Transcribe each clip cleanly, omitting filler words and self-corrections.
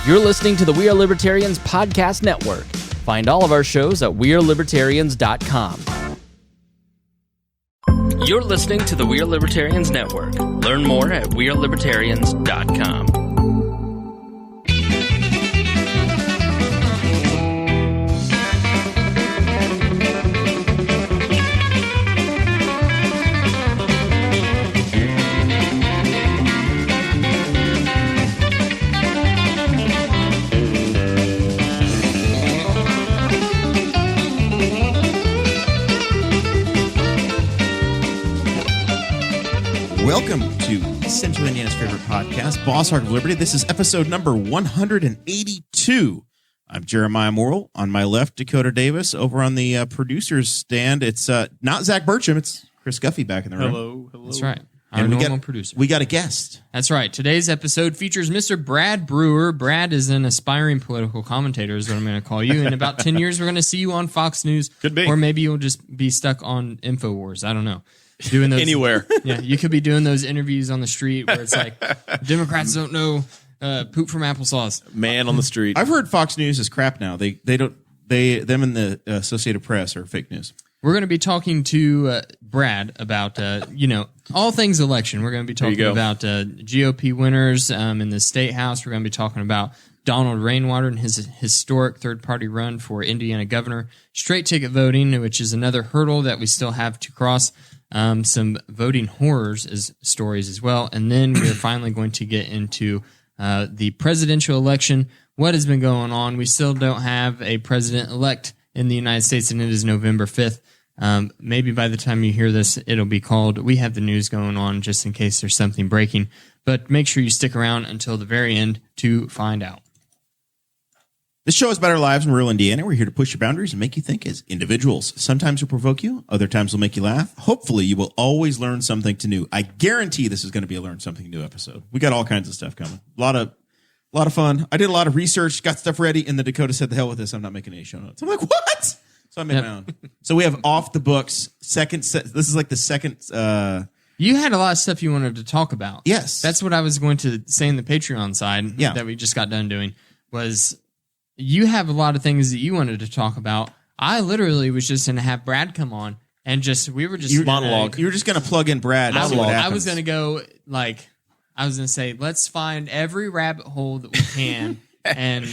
You're listening to the We Are Libertarians Podcast Network. Find all of our shows at wearelibertarians.com. You're listening to the We Are Libertarians Network. Learn more at wearelibertarians.com. Welcome to Central Indiana's favorite podcast, Boss Hog of Liberty. This is episode number 182. I'm Jeremiah Morrell. On my left, Dakota Davis. Over on the producer's stand, it's not Zach Burcham. It's Chris Guffey back in the room. Hello. That's right. Our And normal producer. We got a guest. That's right. Today's episode features Mr. Brad Brewer. Brad is an aspiring political commentator, is what I'm going to call you. In about 10 years, we're going to see you on Fox News. Could be. Or maybe you'll just be stuck on InfoWars. I don't know. Doing those Anywhere. Yeah, you could be doing those interviews on the street where it's like, Democrats don't know poop from applesauce. Man on the street. I've heard Fox News is crap now. Them and the Associated Press are fake news. We're going to be talking to Brad about, all things election. We're going to be talking about GOP winners in the state house. We're going to be talking about Don Rainwater and his historic third-party run for Indiana governor. Straight ticket voting, which is another hurdle that we still have to cross. Some voting horrors as stories as well. And then we're finally going to get into the presidential election. What has been going on? We still don't have a president-elect in the United States, and it is November 5th. Maybe by the time you hear this, it'll be called We Have the News Going On, just in case there's something breaking. But make sure you stick around until the very end to find out. This show is about our lives in rural Indiana. We're here to push your boundaries and make you think as individuals. Sometimes we'll provoke you. Other times we'll make you laugh. Hopefully, you will always learn something new. I guarantee this is going to be a learn something new episode. We got all kinds of stuff coming. A lot of fun. I did a lot of research, got stuff ready, and the Dakota said, the hell with this. I'm not making any show notes. I'm like, what? So I made my own. So we have off the books. This is like the second. You had a lot of stuff you wanted to talk about. Yes. That's what I was going to say in the Patreon side that we just got done doing was you have a lot of things that you wanted to talk about. I literally was just going to have Brad come on and we were just monologue. You were just going to plug in Brad. And see what happens. I was going to go I was going to say, let's find every rabbit hole that we can and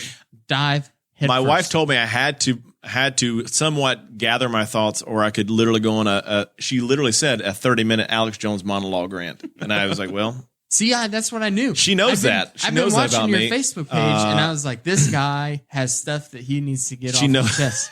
dive head My first. wife told me I had to somewhat gather my thoughts, or I could literally go on she literally said a 30-minute Alex Jones monologue rant. And I was like, well. See, that's what I knew. She knows that. She knows that about me. I've been watching your Facebook page, and I was like, this guy has stuff that he needs to get off his chest.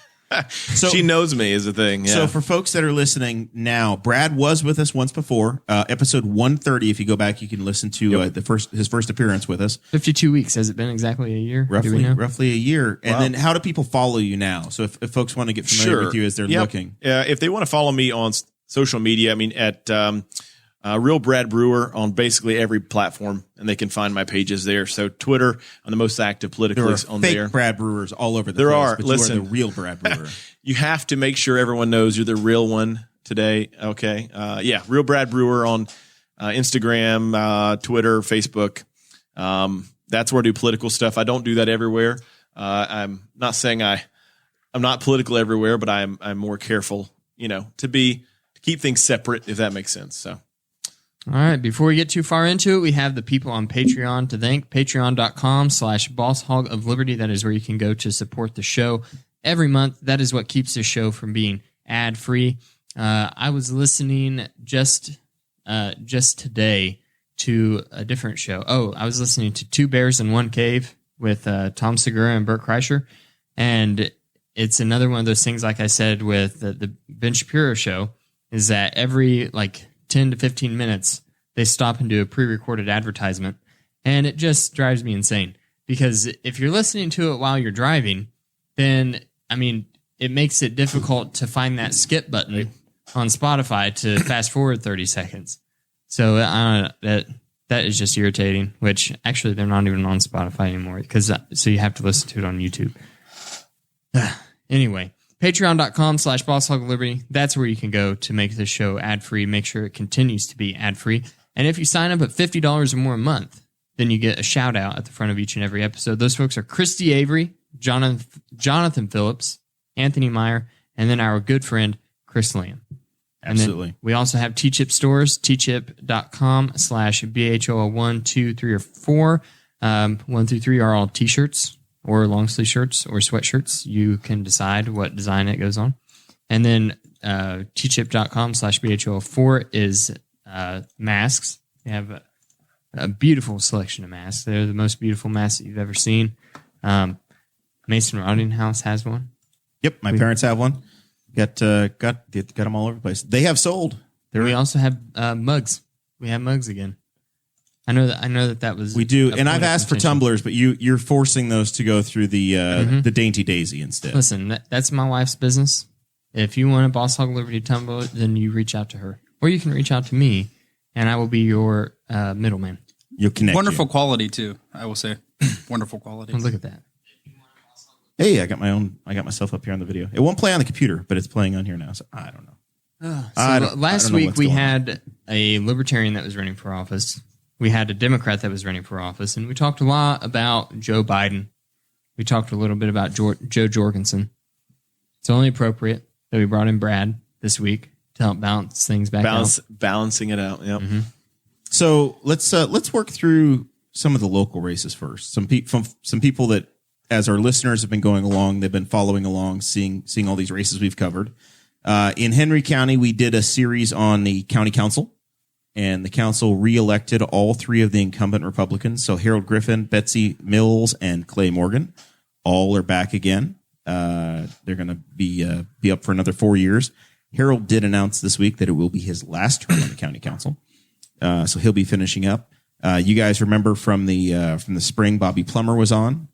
So, she knows me is the thing. Yeah. So for folks that are listening now, Brad was with us once before, episode 130. If you go back, you can listen to his first appearance with us. 52 weeks. Has it been exactly a year? Roughly a year. And then how do people follow you now? So if folks want to get familiar with you as they're looking. If they want to follow me on social media, I mean, at Real Brad Brewer on basically every platform, and they can find my pages there. So Twitter, I'm the most active politically on fake there. Brad Brewers all over the place. There are. But Listen, you are the real Brad Brewer. You have to make sure everyone knows you're the real one today. Okay. Real Brad Brewer on Instagram, Twitter, Facebook. That's where I do political stuff. I don't do that everywhere. I'm not saying I'm not political everywhere, but I'm more careful, to keep things separate, if that makes sense. So. All right. Before we get too far into it, we have the people on Patreon to thank. Patreon.com/Boss Hog of Liberty. That is where you can go to support the show every month. That is what keeps the show from being ad free. I was listening just today to a different show. I was listening to Two Bears in One Cave with Tom Segura and Bert Kreischer, and it's another one of those things. Like I said with the Ben Shapiro show, is that every 10 to 15 minutes, they stop and do a pre-recorded advertisement. And it just drives me insane. Because if you're listening to it while you're driving, then, it makes it difficult to find that skip button on Spotify to fast forward 30 seconds. So that is just irritating, which actually they're not even on Spotify anymore. So you have to listen to it on YouTube. Anyway. Patreon.com/Boss Hog of Liberty. That's where you can go to make this show ad-free. Make sure it continues to be ad-free. And if you sign up at $50 or more a month, then you get a shout out at the front of each and every episode. Those folks are Christy Avery, Jonathan Phillips, Anthony Meyer, and then our good friend Chris Lamb. Absolutely. We also have T-Chip stores, tchip.com/BHOL1, 2, 3, or 4. 1 through 3 are all T-shirts or long sleeve shirts or sweatshirts. You can decide what design it goes on. And then tchip.com/BHOL4 is masks. We have a beautiful selection of masks. They're the most beautiful masks that you've ever seen. Mason Rotting House has one. Yep, my parents have one. Got them all over the place. They have sold. We also have mugs. We have mugs again. I know that was we do, a and point I've of asked for contention. tumblers, but you're forcing those to go through the Dainty Daisy instead. Listen, that's my wife's business. If you want a Boss Hog Liberty tumbler, then you reach out to her, or you can reach out to me, and I will be your middleman. You'll connect. Wonderful quality too, I will say. Wonderful quality. Oh, look at that. Hey, I got myself up here on the video. It won't play on the computer, but it's playing on here now. So I don't know. Last know week what's we going on. had a libertarian that was running for office. We had a Democrat that was running for office, and we talked a lot about Joe Biden. We talked a little bit about Joe Jorgensen. It's only appropriate that we brought in Brad this week to help balance things back out. Balancing it out. Yep. So let's work through some of the local races first. Some people that, as our listeners have been going along, they've been following along, seeing all these races we've covered. In Henry County, we did a series on the county council, and the council re-elected all 3 of the incumbent Republicans. So Harold Griffin, Betsy Mills, and Clay Morgan all are back again. They're going to be up for another 4 years. Harold did announce this week that it will be his last term on the county council, so he'll be finishing up. You guys remember from the spring, Bobby Plummer was on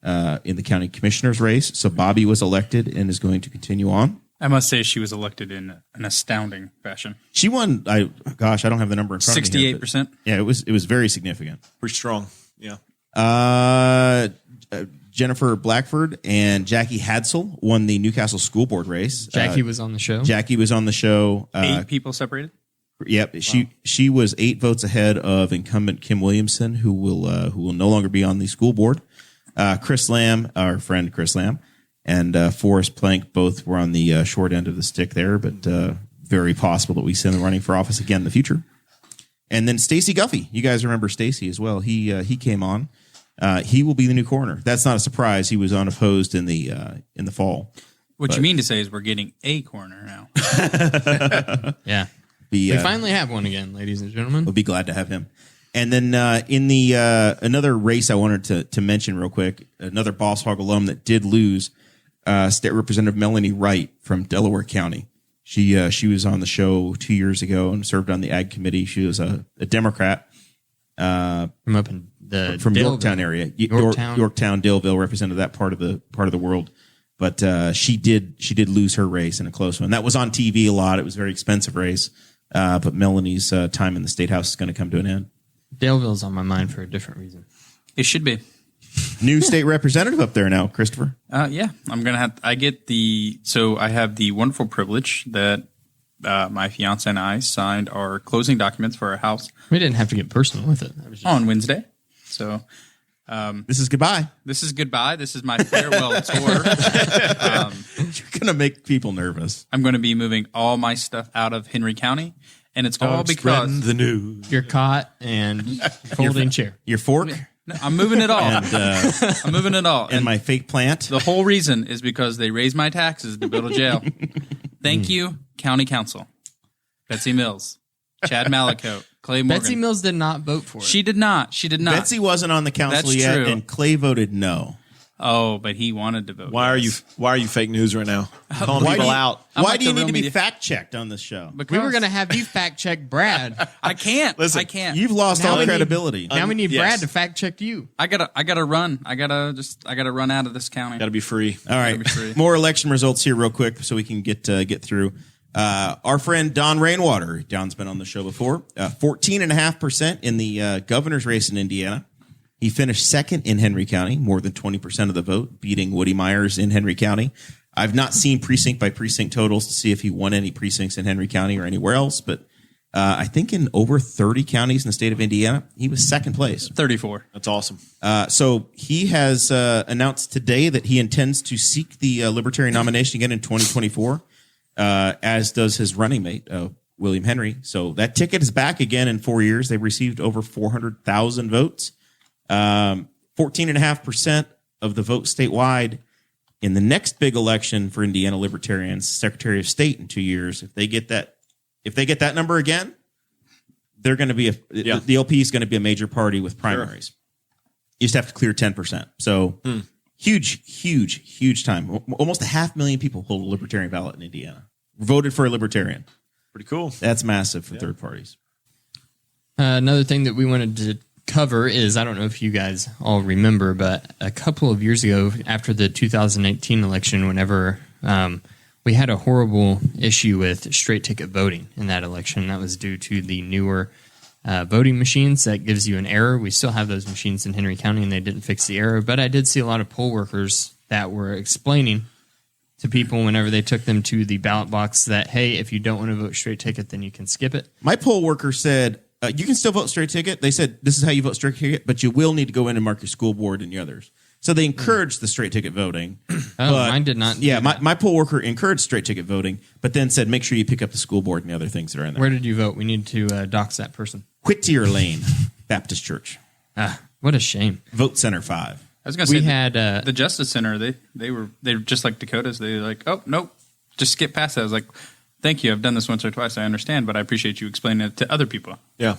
in the county commissioner's race, so Bobby was elected and is going to continue on. I must say she was elected in an astounding fashion. She won. I don't have the number in front of me. 68%. Yeah, it was very significant. Pretty strong. Yeah. Jennifer Blackford and Jackie Hadsel won the Newcastle School Board race. Jackie was on the show. Jackie was on the show. 8 people separated. Yep, she was 8 votes ahead of incumbent Kim Williamson, who will no longer be on the school board. Chris Lamb, our friend Chris Lamb, and Forrest Plank both were on the short end of the stick there, but very possible that we see them running for office again in the future. And then Stacey Guffey, you guys remember Stacey as well. He came on. He will be the new coroner. That's not a surprise. He was unopposed in the fall. What you mean to say is we're getting a coroner now. Yeah. We finally have one again, ladies and gentlemen. We'll be glad to have him. And then in the another race I wanted to mention real quick, another Boss Hog alum that did lose, State Representative Melanie Wright from Delaware County. She was on the show 2 years ago and served on the Ag Committee. She was a Democrat From up in the from Daleville. Yorktown area. Yorktown. Daleville represented that part of the world. But she did lose her race in a close one. That was on TV a lot. It was a very expensive race. But Melanie's time in the State House is going to come to an end. Daleville's on my mind for a different reason. It should be. New state representative up there now, Christopher. Yeah, I'm going to have, I have the wonderful privilege that my fiance and I signed our closing documents for our house We didn't have to get personal with it. That was just, on Wednesday. So This is goodbye. this is goodbye. This is my farewell tour. You're going to make people nervous. I'm going to be moving all my stuff out of Henry County, and it's all because the news. your cot and folding chair. Your fork No, I'm moving it all. I'm moving it all. and my fake plant. The whole reason is because they raised my taxes to build a jail. Thank you, County Council. Betsy Mills, Chad Malacote, Clay Morgan. Betsy Mills did not vote for it. She did not. She did not. Betsy wasn't on the council That's yet, true. and Clay voted no. Oh, but he wanted to vote. Why are yes. you fake news right now? Calling Why do people you- out. I'm Why like do you the need real to be media. fact checked on this show? Because We were going to have you fact check Brad. I can't. Listen, I can't. You've lost Now all we need- credibility. Now we need yes. Brad to fact check you. I gotta run. I gotta run out of this county. Got to be free. All right, That'd be free. more election results here real quick so we can get through. Our friend Don Rainwater, Don's been on the show before, 14.5% in the governor's race in Indiana. He finished second in Henry County, more than 20% of the vote, beating Woody Myers in Henry County. I've not seen precinct by precinct totals to see if he won any precincts in Henry County or anywhere else, but I think in over 30 counties in the state of Indiana. He was second place. 34. That's awesome. So he has announced today that he intends to seek the Libertarian nomination again in 2024, as does his running mate, William Henry. So that ticket is back again in 4 years. They've received over 400,000 votes, 14.5% of the vote statewide. In the next big election for Indiana Libertarians, Secretary of State in 2 years, if they get that number again, they're going to be the LP is going to be a major party with primaries. Sure. You just have to clear 10%. So huge time. Almost 500,000 people hold a Libertarian ballot in Indiana. Voted for a Libertarian. Pretty cool. That's massive for third parties. Another thing that we wanted to cover is, I don't know if you guys all remember, but a couple of years ago after the 2018 election, whenever we had a horrible issue with straight ticket voting in that election. That was due to the newer voting machines that gives you an error. We still have those machines in Henry County, and they didn't fix the error. But I did see a lot of poll workers that were explaining to people whenever they took them to the ballot box that, hey, if you don't want to vote straight ticket, then you can skip it. My poll worker said, you can still vote straight ticket. They said, this is how you vote straight ticket, but you will need to go in and mark your school board and the others. So they encouraged the straight ticket voting. Mine did not. Yeah, my poll worker encouraged straight ticket voting, but then said, make sure you pick up the school board and the other things that are in there. Where did you vote? We need to dox that person. Whittier Lane Baptist Church. What a shame. Vote Center 5. I was going to say, the Justice Center, they were just like Dakota's. They were like, oh, nope, just skip past that. I was like, thank you. I've done this once or twice. I understand, but I appreciate you explaining it to other people. Yeah.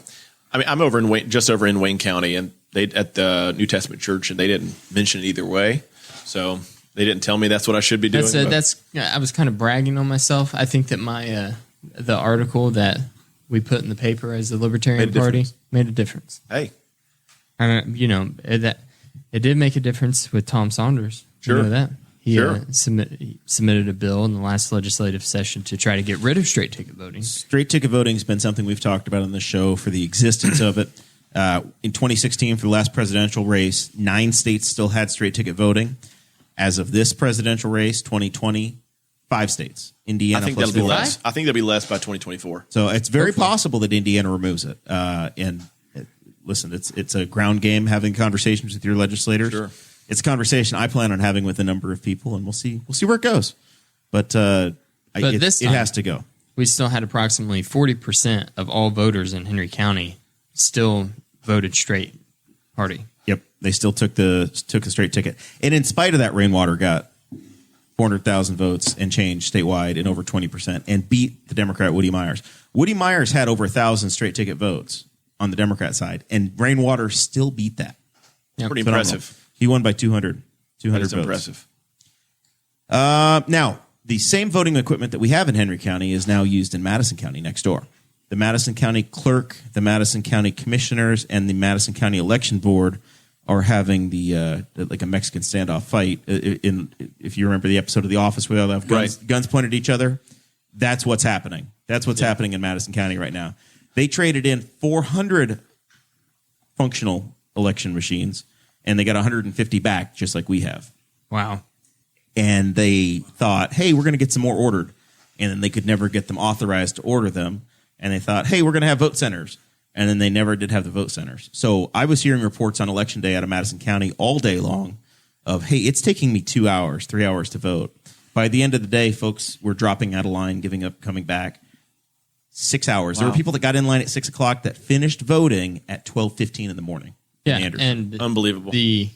I mean, I'm over in just over in Wayne County, and they at the New Testament Church, and they didn't mention it either way. So they didn't tell me that's what I should be doing. I was kind of bragging on myself. I think that my the article that we put in the paper as the Libertarian Party made a difference. Hey, that it did make a difference with Tom Saunders. Sure, you know that he submitted a bill in the last legislative session to try to get rid of straight ticket voting. Straight ticket voting has been something we've talked about on the show for the existence of it. In 2016, for the last presidential race, 9 states still had straight ticket voting. As of this presidential race, 2020, 5 states. Indiana, I think that'll be less. I think that'll be less by 2024. So it's very possible that Indiana removes it. Listen, it's a ground game having conversations with your legislators. Sure. It's a conversation I plan on having with a number of people, and we'll see where it goes. But this time, it has to go. We still had approximately 40% of all voters in Henry County still voted straight party. Yep, they still took the straight ticket, and in spite of that, Rainwater got 400,000 votes and change statewide and over 20%, and beat the Democrat Woody Myers. Woody Myers had over 1,000 straight ticket votes on the Democrat side, and Rainwater still beat that. Yep. Pretty Phenomenal. impressive. He won by 200 That's votes. impressive. Now, the same voting equipment that we have in Henry County is now used in Madison County next door. The Madison County Clerk, the Madison County Commissioners, and the Madison County Election Board are having the like a Mexican standoff fight. If you remember the episode of The Office where they have guns pointed at each other, that's what's happening. That's what's happening in Madison County right now. They traded in 400 functional election machines, and they got 150 back, just like we have. Wow. And they thought, hey, we're going to get some more ordered. And then they could never get them authorized to order them. And they thought, hey, we're going to have vote centers. And then they never did have the vote centers. So I was hearing reports on Election Day out of Madison County all day long of, hey, it's taking me 2 hours, 3 hours to vote. By the end of the day, folks were dropping out of line, giving up, coming back. 6 hours. Wow. There were people that got in line at 6 o'clock that finished voting at 12:15 in the morning. Yeah, and unbelievable. The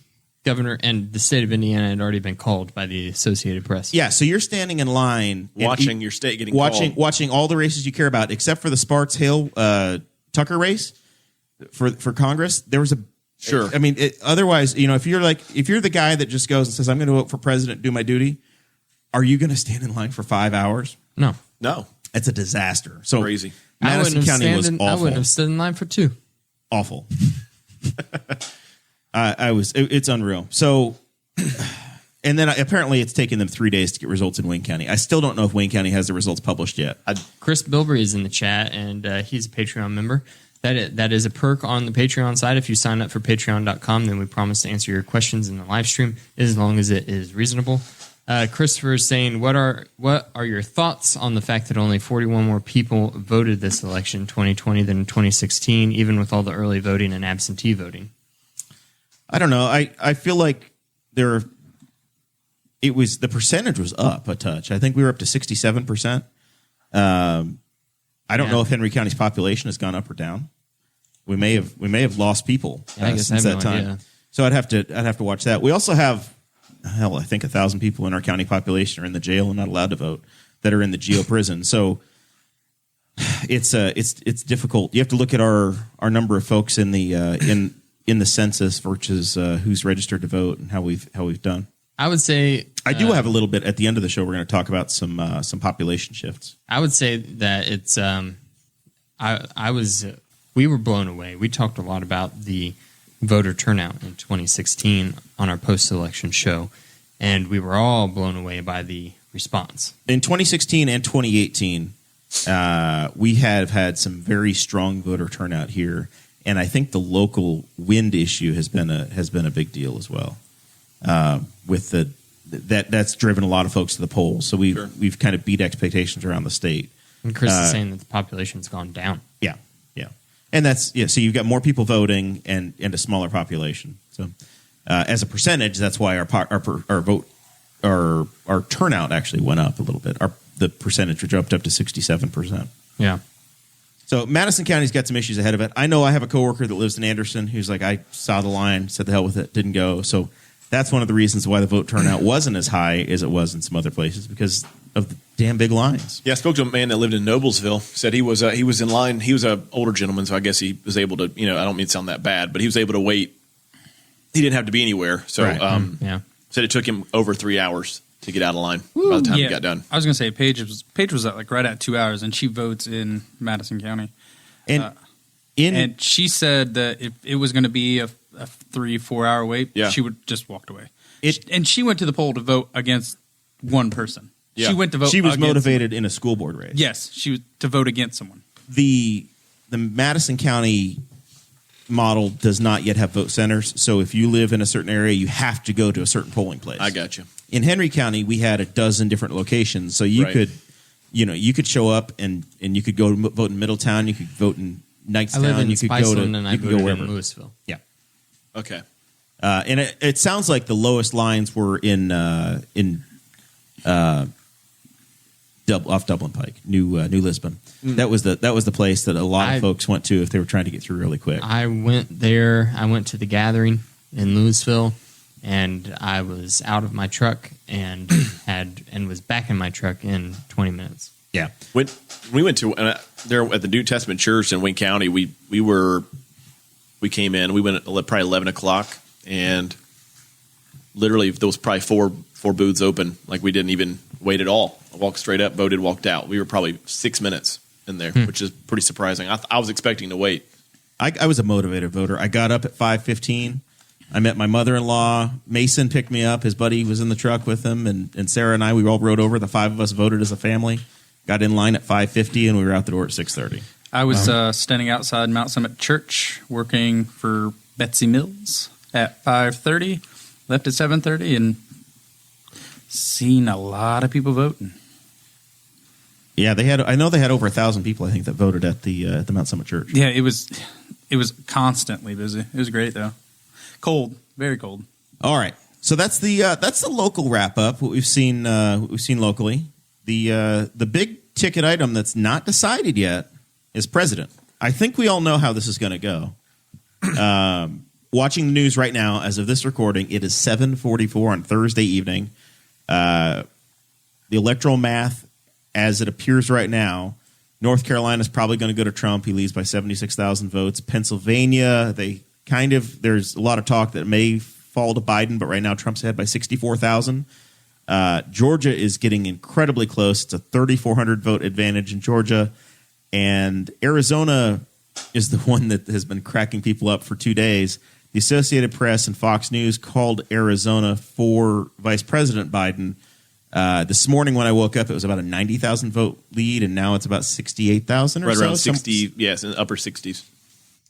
governor and the state of Indiana had already been called by the Associated Press. Yeah, so you're standing in line, watching your state getting watching called. all the races you care about, except for the Sparks Hill Tucker race for Congress. There was a sure. I mean, otherwise, if you're the guy that just goes and says, "I'm going to vote for president, do my duty," are you going to stand in line for 5 hours? No. It's a disaster. So crazy. Madison County was awful. I wouldn't have stood in line for 2. Awful. It's unreal. So, and then apparently it's taken them 3 days to get results in Wayne County. I still don't know if Wayne County has the results published yet. Chris Bilbrey is in the chat, and he's a Patreon member. That is a perk on the Patreon side. If you sign up for patreon.com, then we promise to answer your questions in the live stream as long as it is reasonable. Christopher is saying, what are your thoughts on the fact that only 41 more people voted this election in 2020 than in 2016, even with all the early voting and absentee voting? I don't know. I feel like the percentage was up a touch. I think we were up to 67%. I don't know if Henry County's population has gone up or down. We may have lost people since that time. Idea. So I'd have to watch that. We also have, I think 1,000 people in our county population are in the jail and not allowed to vote that are in the GEO prison. So it's difficult. You have to look at our number of folks in the in the census versus who's registered to vote and how we've done. I would say I do have a little bit at the end of the show. We're going to talk about some population shifts. I would say that it's we were blown away. We talked a lot about the voter turnout in 2016 on our post-election show, and we were all blown away by the response. In 2016 and 2018, we have had some very strong voter turnout here, and I think the local wind issue has been a big deal as well. With that's driven a lot of folks to the polls, so we've kind of beat expectations around the state. And Chris is saying that the population's gone down. Yeah. And that's so you've got more people voting and a smaller population. So as a percentage, that's why our turnout actually went up a little bit. The percentage dropped up to 67%. Yeah. So Madison County's got some issues ahead of it. I know I have a coworker that lives in Anderson who's like, I saw the line, said the hell with it, didn't go. So that's one of the reasons why the vote turnout wasn't as high as it was in some other places, because of the damn big lines. Yeah, I spoke to a man that lived in Noblesville. Said he was in line. He was an older gentleman, so I guess he was able to. I don't mean to sound that bad, but he was able to wait. He didn't have to be anywhere. So, right. Said it took him over 3 hours to get out of line by the time he got done. I was going to say Paige was at right at 2 hours, and she votes in Madison County. And she said that if it was going to be a 3-4 hour wait, she would just walked away. And she went to the poll to vote against one person. Yeah. She went to vote. She was motivated in a school board race. Yes, she was to vote against someone. The Madison County model does not yet have vote centers, so if you live in a certain area, you have to go to a certain polling place. I got you. In Henry County, we had a dozen different locations, so you could show up and you could go vote in Middletown, you could vote in Knightstown, I live in you could go to and I voted in Louisville. Yeah. Okay. And it sounds like the lowest lines were in off Dublin Pike, New Lisbon. That was the place that a lot of folks went to if they were trying to get through really quick. I went there. I went to the gathering in Louisville, and I was out of my truck and was back in my truck in 20 minutes. Yeah. When we went to there at the New Testament Church in Wayne County, we came in. We went at probably 11 o'clock, and literally there was probably four booths open. Like we didn't even wait at all. I walked straight up, voted, walked out. We were probably 6 minutes in there, which is pretty surprising. I was expecting to wait. I was a motivated voter. I got up at 5:15. I met my mother-in-law. Mason picked me up. His buddy was in the truck with him, and Sarah and I, we all rode over. The 5 of us voted as a family. Got in line at 5:50, and we were out the door at 6:30. I was standing outside Mount Summit Church working for Betsy Mills at 5:30. Left at 7:30, and seen a lot of people voting. Yeah, I know they had over 1,000 people, I think, that voted at the Mount Summit Church. Yeah, it was constantly busy. It was great though. Cold, very cold. All right, so that's the local wrap up. What we've seen locally. The big ticket item that's not decided yet is president. I think we all know how this is going to go. Watching the news right now, as of this recording, it is 7:44 on Thursday evening. The electoral math, as it appears right now, North Carolina is probably going to go to Trump. He leads by 76,000 votes. Pennsylvania, there's a lot of talk that it may fall to Biden, but right now Trump's ahead by 64,000. Georgia is getting incredibly close. It's a 3,400 vote advantage in Georgia, and Arizona is the one that has been cracking people up for 2 days. The Associated Press and Fox News called Arizona for Vice President Biden. This morning when I woke up, it was about a 90,000 vote lead, and now it's about 68,000 or right so. Around 60, yes, in the upper 60s.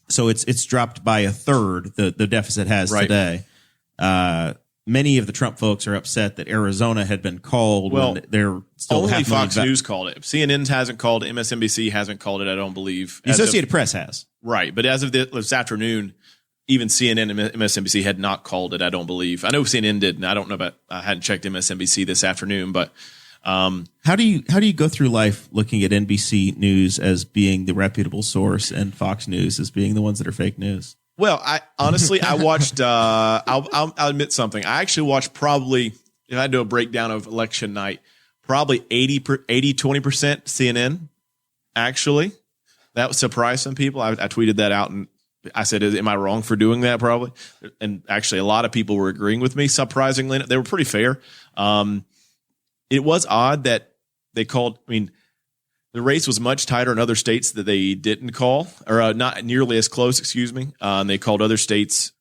So it's dropped by a third, the deficit has today. many of the Trump folks are upset that Arizona had been called. Well, when they're still only Fox News called it. CNN hasn't called it. MSNBC hasn't called it, I don't believe. The Associated Press has. Right. But as of this afternoon, even CNN and MSNBC had not called it, I don't believe. I know CNN did, and I don't know about, I hadn't checked MSNBC this afternoon, but how do you go through life looking at NBC News as being the reputable source and Fox News as being the ones that are fake news? Well, I honestly, I watched, I'll admit something. I actually watched probably, if I had to do a breakdown of election night, probably 20% CNN, actually. That would surprise some people. I tweeted that out and I said, am I wrong for doing that? Probably. And actually, a lot of people were agreeing with me. Surprisingly, they were pretty fair. It was odd that they called, the race was much tighter in other states that they didn't call, or not nearly as close, excuse me. And they called other states,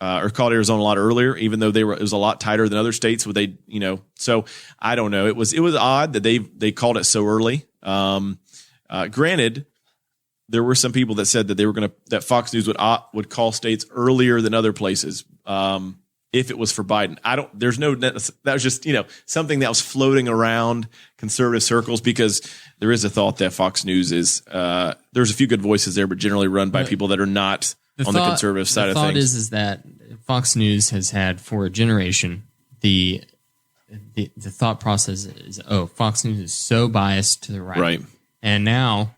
or called Arizona a lot earlier, even though it was a lot tighter than other states. Where they, so I don't know. It was odd that they called it so early. Granted, there were some people that said that that Fox News would call states earlier than other places. If it was for Biden. That was just, something that was floating around conservative circles, because there is a thought that Fox News is, there's a few good voices there, but generally run by people that are not on the conservative side of things. The thought is that Fox News has had for a generation, the thought process is, Fox News is so biased to the right. Right. And now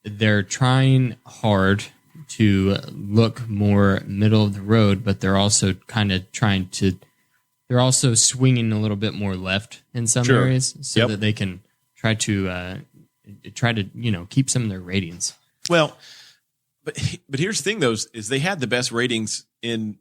they're trying hard to look more middle of the road, but they're also kind of they're also swinging a little bit more left in some areas, so that they can try to keep some of their ratings. Well, but here's the thing, though, is they had the best ratings in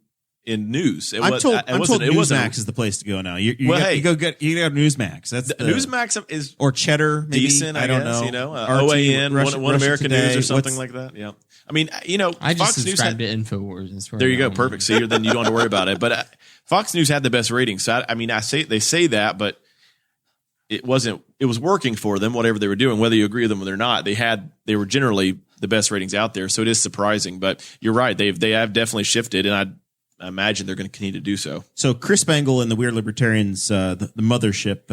news. I'm told Newsmax is the place to go now. You go Newsmax. That's Newsmax is or Cheddar, maybe. Decent. I don't guess, know. OAN, One American Today, News, or something like that. Yeah. I just Fox subscribed News to InfoWars. There you go. Perfect. So then you don't have to worry about it. But Fox News had the best ratings. So they say that, but it was working for them, whatever they were doing, whether you agree with them or not. They were generally the best ratings out there. So it is surprising, but you're right. They have definitely shifted, and I imagine they're going to continue to do so. So Chris Spangle and the Weird Libertarians, the mothership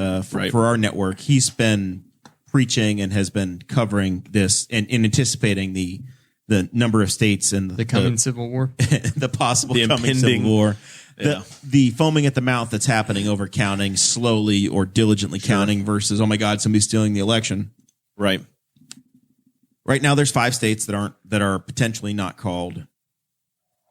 for our network, he's been preaching and has been covering this and anticipating the number of states and the coming civil war, the possible coming civil war, the foaming at the mouth that's happening over counting slowly or diligently counting versus, oh my God, somebody's stealing the election. Right. Right now, there's 5 states that are potentially not called.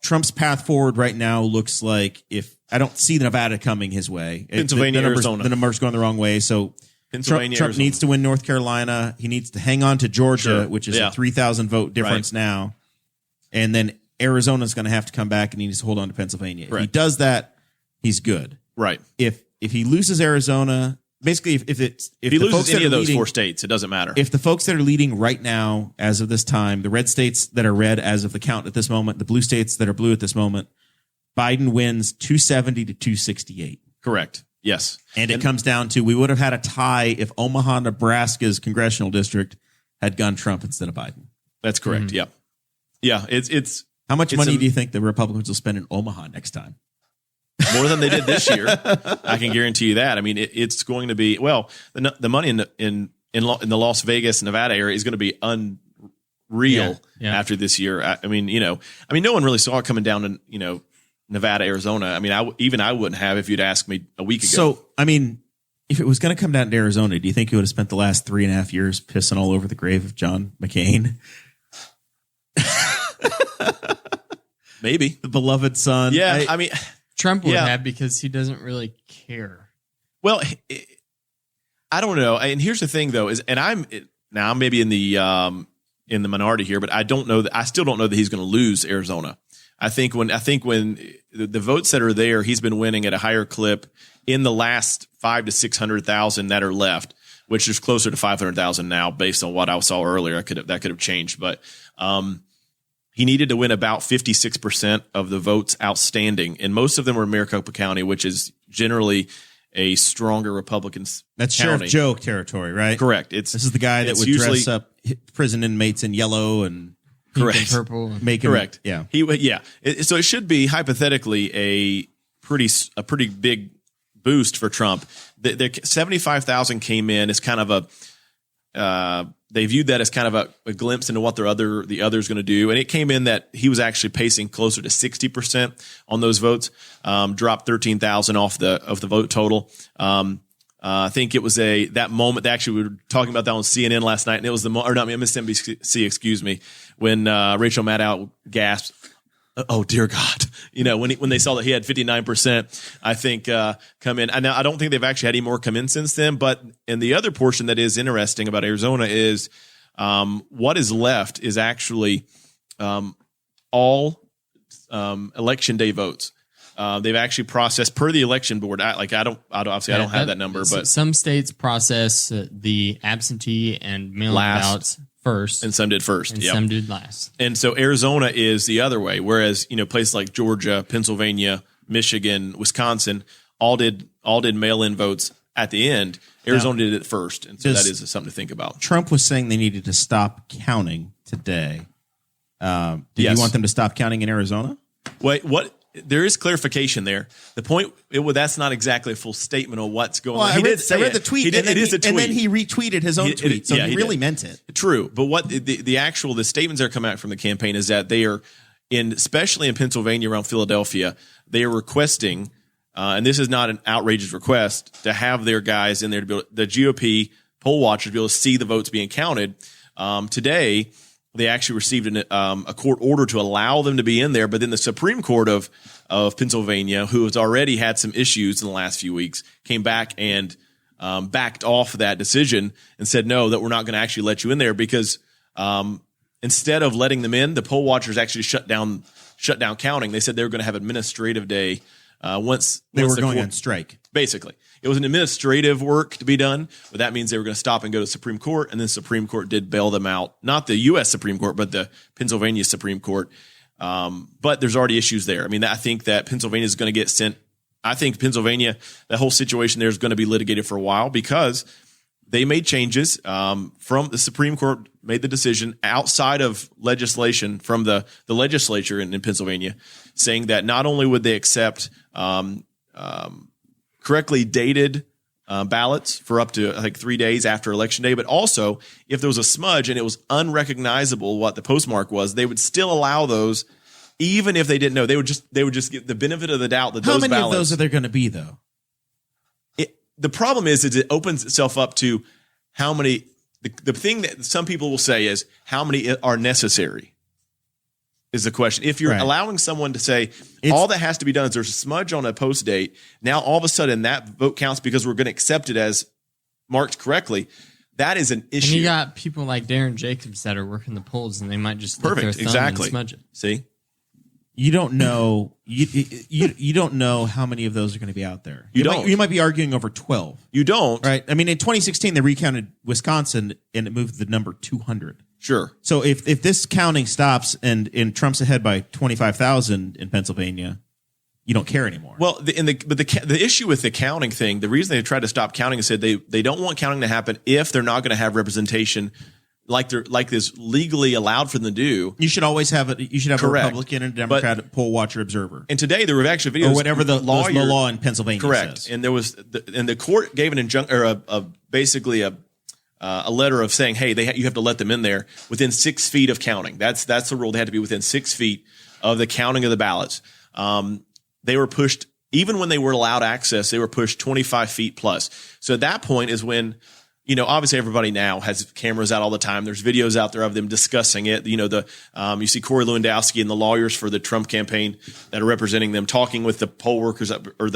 Trump's path forward right now looks like, if I don't see Nevada coming his way, Pennsylvania, Arizona, the numbers going the wrong way. So Trump needs to win North Carolina. He needs to hang on to Georgia, which is a 3,000 vote difference now. And then Arizona's going to have to come back, and he needs to hold on to Pennsylvania. If he does that, he's good. Right. If he loses Arizona, basically, if he loses any of those 4 states, it doesn't matter. If the folks that are leading right now, as of this time, the red states that are red as of the count at this moment, the blue states that are blue at this moment, Biden wins 270 to 268. Correct. Yes. And it comes down to, we would have had a tie if Omaha, Nebraska's congressional district had gone Trump instead of Biden. That's correct. Mm-hmm. Yeah. It's how much money do you think the Republicans will spend in Omaha next time? More than they did this year. I can guarantee you that. It's going to be, the money in the Las Vegas, Nevada area is going to be unreal after this year. I mean, no one really saw it coming down to, Nevada, Arizona. I wouldn't have if you'd asked me a week ago. So, if it was going to come down to Arizona, do you think he would have spent the last 3.5 years pissing all over the grave of John McCain? Maybe. The beloved son. Yeah. Trump would have, because he doesn't really care. Well, I don't know. And here's the thing, though, I'm maybe in the minority here, but I still don't know that he's going to lose Arizona. I think when the votes that are there, he's been winning at a higher clip in the last 500,000 to 600,000 that are left, which is closer to 500,000 now, based on what I saw earlier. That could have changed, but he needed to win about 56% of the votes outstanding, and most of them were in Maricopa County, which is generally a stronger Republican county. That's Sheriff Joe territory, right? Correct. This is the guy that would dress up prison inmates in yellow and pink and purple. Make him, correct. Yeah. So it should be hypothetically a pretty big boost for Trump. The 75,000 came in as kind of they viewed that as kind of a glimpse into what the other's going to do. And it came in that he was actually pacing closer to 60% on those votes, dropped 13,000 off of the vote total. I think it was that moment. Actually, we were talking about that on CNN last night, and it was MSNBC, excuse me, when Rachel Maddow gasped, "Oh dear God!" When they saw that he had 59%, I think come in. And I don't think they've actually had any more come in since then. But and the other portion that is interesting about Arizona is what is left is actually all election day votes. They've actually processed per the election board. I don't have that number, but some states process the absentee and mail-in ballots first, and some did first, and some did last. And so Arizona is the other way, whereas places like Georgia, Pennsylvania, Michigan, Wisconsin all did mail-in votes at the end. Arizona did it first, and so that is something to think about. Trump was saying they needed to stop counting today. Did you want them to stop counting in Arizona? Wait, what? There is clarification there. The point, that's not exactly a full statement of what's going on. I read the tweet. It is a tweet. And then he retweeted his own tweet. So he really meant it. True. But what the statements that are coming out from the campaign is that they are, especially in Pennsylvania around Philadelphia, they are requesting, and this is not an outrageous request, to have their guys in there to be able, the GOP poll watchers to be able to see the votes being counted. Today, they actually received a court order to allow them to be in there, but then the Supreme Court of Pennsylvania, who has already had some issues in the last few weeks, came back and backed off that decision and said, no, that we're not going to actually let you in there because instead of letting them in, the poll watchers actually shut down counting. They said they were going to have administrative day once they were going on strike. Basically, it was an administrative work to be done, but that means they were going to stop and go to the Supreme Court, and then the Supreme Court did bail them out. Not the U.S. Supreme Court, but the Pennsylvania Supreme Court. But there's already issues there. I mean, I think that Pennsylvania is going to get sent. I think Pennsylvania, that whole situation there is going to be litigated for a while because they made changes from the Supreme Court made the decision outside of legislation from the legislature in Pennsylvania, saying that not only would they accept correctly dated ballots for up to 3 days after election day, but also if there was a smudge and it was unrecognizable what the postmark was, they would still allow those, even if they didn't know. They would just give the benefit of the doubt that How those many ballots. of those are there going to be, though? The problem is it opens itself up to how many. The thing that some people will say is how many are necessary. Is the question. If you're allowing someone to say all that has to be done is there's a smudge on a post date, now all of a sudden that vote counts because we're going to accept it as marked correctly, that is an issue. And you got people like Darren Jacobs that are working the polls, and they might just lick their thumb and smudge it. See? You don't know. You don't know how many of those are going to be out there. You might be arguing over 12. You don't. Right? I mean, in 2016, they recounted Wisconsin, and it moved the number 200. Sure. So if this counting stops and Trump's ahead by 25,000 in Pennsylvania, you don't care anymore. Well, the issue with the counting thing, the reason they tried to stop counting is said they don't want counting to happen if they're not going to have representation like this legally allowed for them to do. You should always have a Republican and a Democrat poll watcher observer. And today there were actually videos or whatever the law in Pennsylvania says. And there was the court gave an injunction or basically a letter of saying, hey, you have to let them in there within 6 feet of counting. That's the rule. They had to be within 6 feet of the counting of the ballots. They were pushed, even when they were allowed access, they were pushed 25 feet plus. So at that point is when, obviously everybody now has cameras out all the time. There's videos out there of them discussing it. You see Corey Lewandowski and the lawyers for the Trump campaign that are representing them talking with the poll workers or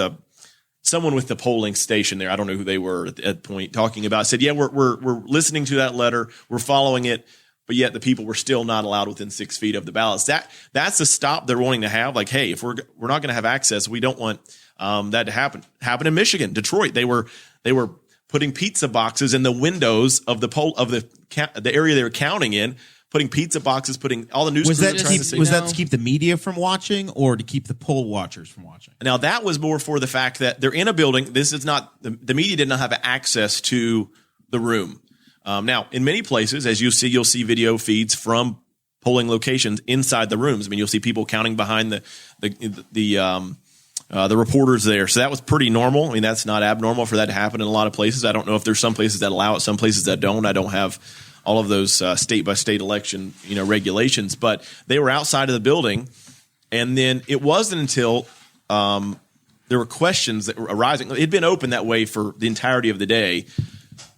someone with the polling station there. I don't know who they were at that point talking about. Said, yeah, we're listening to that letter. We're following it. But yet the people were still not allowed within 6 feet of the ballots. That's the stop they're wanting to have. Like, hey, if we're not going to have access, we don't want that to happen. Happened in Michigan, Detroit. They were putting pizza boxes in the windows of the area they were counting in. Putting pizza boxes, putting all the news. Was that to keep the media from watching, or to keep the poll watchers from watching? Now that was more for the fact that they're in a building. This is not the media did not have access to the room. Now, in many places, as you'll see video feeds from polling locations inside the rooms. I mean, you'll see people counting behind the the reporters there. So that was pretty normal. I mean, that's not abnormal for that to happen in a lot of places. I don't know if there's some places that allow it, some places that don't. I don't have all of those state by state election, regulations, but they were outside of the building. And then it wasn't until there were questions that were arising. It had been open that way for the entirety of the day,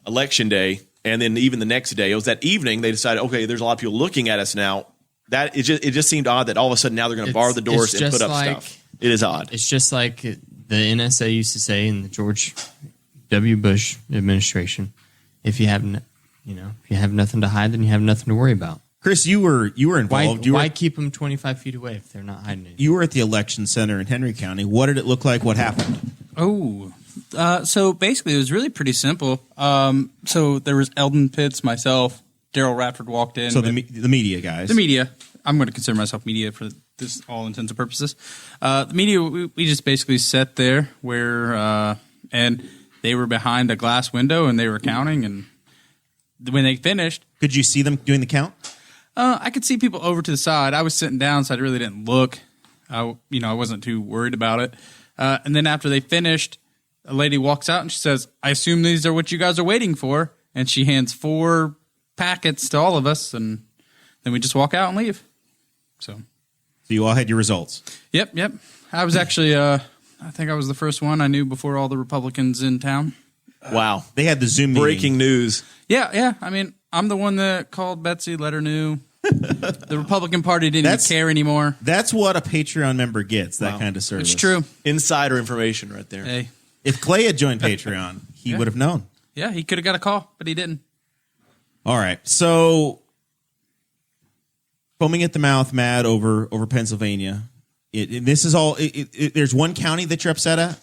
election day, and then even the next day. It was that evening they decided, okay, there's a lot of people looking at us now. That it just seemed odd that all of a sudden now they're going to bar the doors and put up stuff. It is odd. It's just like the NSA used to say in the George W. Bush administration: if you have nothing to hide, then you have nothing to worry about. Chris, you were involved. Why keep them 25 feet away if they're not hiding anything? You were at the election center in Henry County. What did it look like? What happened? So basically, it was really pretty simple. So there was Eldon Pitts, myself, Daryl Radford walked in. So the media guys. The media. I'm going to consider myself media for this, all intents and purposes. The media, we just basically sat there and they were behind a glass window and they were counting. And when they finished, could you see them doing the count? I could see people over to the side. I was sitting down, so I really didn't look. I wasn't too worried about it. And then after they finished, a lady walks out and she says, "I assume these are what you guys are waiting for." And she hands 4 packets to all of us, and then we just walk out and leave. So you all had your results. Yep. I was actually, I think I was the first one I knew before all the Republicans in town. Wow. They had the Zoom meeting. Breaking news. Yeah. I mean, I'm the one that called Betsy, let her know. The Republican Party didn't even care anymore. That's what a Patreon member gets, that kind of service. It's true. Insider information right there. Hey. If Clay had joined Patreon, he would have known. Yeah, he could have got a call, but he didn't. All right. So, foaming at the mouth, mad over Pennsylvania. This is all. There's one county that you're upset at.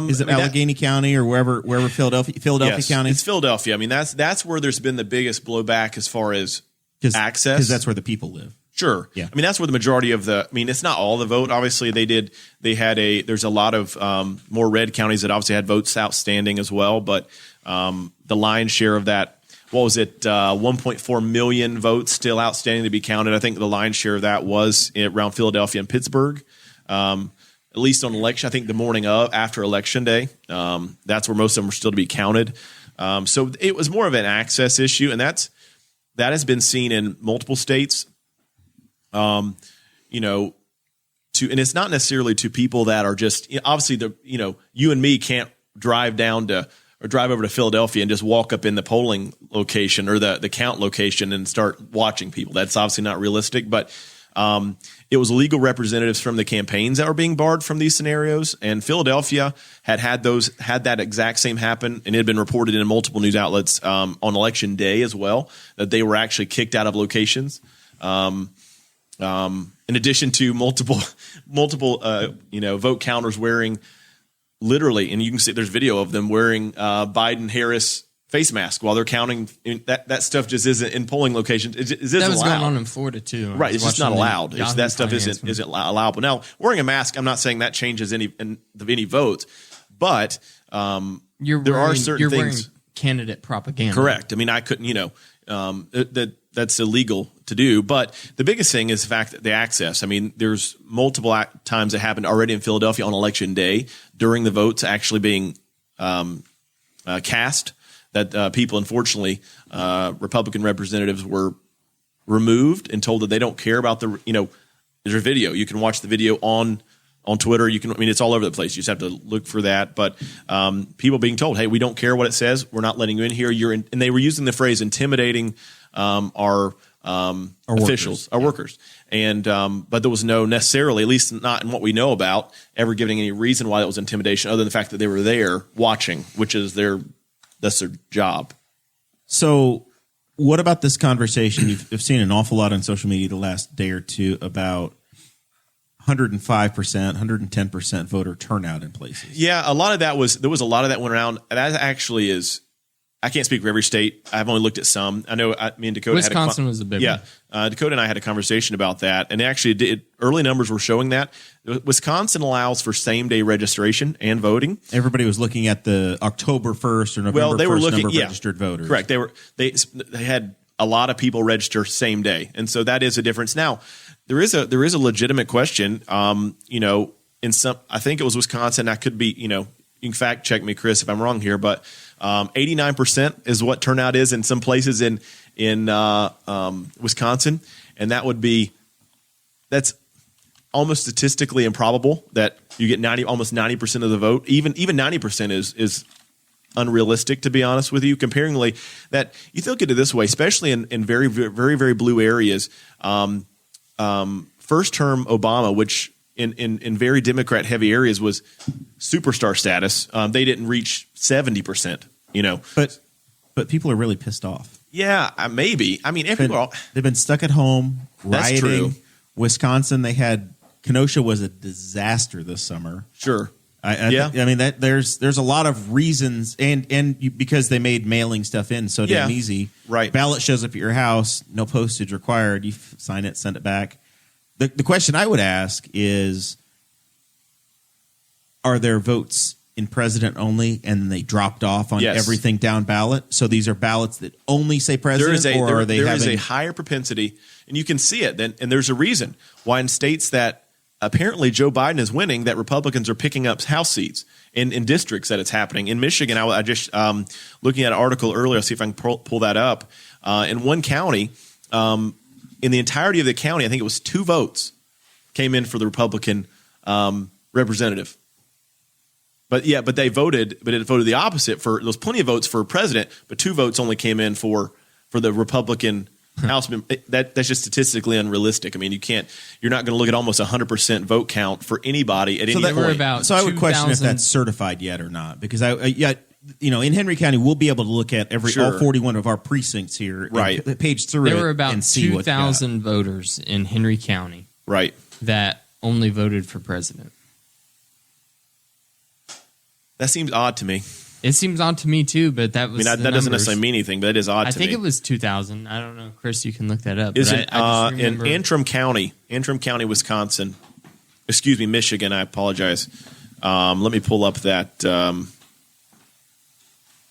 Is it Allegheny County or wherever Philadelphia yes, County? It's Philadelphia. I mean, that's where there's been the biggest blowback as far as access, because that's where the people live. Sure. Yeah. I mean, that's where the majority of it's not all the vote. Obviously, there's a lot of more red counties that obviously had votes outstanding as well. But the lion's share of that, what was it, 1.4 million votes still outstanding to be counted. I think the lion's share of that was around Philadelphia and Pittsburgh. At least on election, I think the morning after election day, that's where most of them were still to be counted. So it was more of an access issue, and that has been seen in multiple states. And it's not necessarily to people that are just obviously you and me can't drive over to Philadelphia and just walk up in the polling location or the count location and start watching people. That's obviously not realistic, but it was legal representatives from the campaigns that were being barred from these scenarios. And Philadelphia had that exact same happen, and it had been reported in multiple news outlets on election day as well, that they were actually kicked out of locations. In addition to multiple vote counters wearing literally, and you can see there's video of them wearing Biden-Harris face mask while they're counting. That stuff just isn't in polling locations. That was allowed. Going on in Florida too. Right, it's just not allowed. That stuff isn't allowable. Now, wearing a mask, I'm not saying that changes any votes, but there are certain things. Candidate propaganda. Correct. I mean, I couldn't. That's illegal to do. But the biggest thing is the fact that the access. I mean, there's multiple times that happened already in Philadelphia on election day during the votes actually being cast. That people, unfortunately, Republican representatives were removed and told that they don't care about there's a video. You can watch the video on Twitter. It's all over the place. You just have to look for that. But people being told, hey, we don't care what it says. We're not letting you in here. And they were using the phrase intimidating our officials, our workers. And but there was no necessarily, at least not in what we know about, ever giving any reason why it was intimidation other than the fact that they were there watching, which is that's their job. So what about this conversation? You've seen an awful lot on social media the last day or two about 105%, 110% voter turnout in places. Yeah, there was a lot of that went around. That actually is, I can't speak for every state. I've only looked at some. I know me and Dakota Wisconsin was the big one. Yeah, Dakota and I had a conversation about that, and actually early numbers were showing that Wisconsin allows for same-day registration and voting. Everybody was looking at the October 1st or November 1st number of registered voters. Correct. They had a lot of people register same day, and so that is a difference. Now, there is a legitimate question. I think it was Wisconsin. I could be, you can fact check me, Chris, if I'm wrong here, but 89% is what turnout is in some places in Wisconsin, and that's almost statistically improbable that you get almost 90% of the vote. Even 90% is unrealistic, to be honest with you. Comparingly, that you look at it this way, especially in very, very, very blue areas. First term Obama, which in very Democrat heavy areas was superstar status. They didn't reach 70%. But people are really pissed off. Yeah, maybe. I mean, they've been stuck at home rioting. True. Wisconsin, Kenosha was a disaster this summer. Sure. I mean that there's a lot of reasons, and because they made mailing stuff in so damn easy. Right. Ballot shows up at your house, no postage required. You sign it, send it back. The question I would ask is, are there votes in president only, and they dropped off on everything down ballot? So these are ballots that only say president, there is a higher propensity, and you can see it. And there's a reason why in states that apparently Joe Biden is winning, that Republicans are picking up House seats in districts that it's happening. In Michigan, I just looking at an article earlier, see if I can pull that up. In one county, in the entirety of the county, I think it was 2 votes came in for the Republican representative. But it voted the opposite. There was plenty of votes for president, but 2 votes only came in for the Republican House. That's just statistically unrealistic. I mean, you're not going to look at almost 100% vote count for anybody at any point. So I would question if that's certified yet or not, because in Henry County, we'll be able to look at all 41 of our precincts here, right? And page through there were it about and see 2,000 voters in Henry County, right, that only voted for president. That seems odd to me. It seems odd to me too, but that was. That doesn't necessarily mean anything, but it is odd to me. I think it was 2,000. I don't know, Chris. You can look that up. Is it in Antrim County, Wisconsin? Excuse me, Michigan. I apologize. Let me pull up that.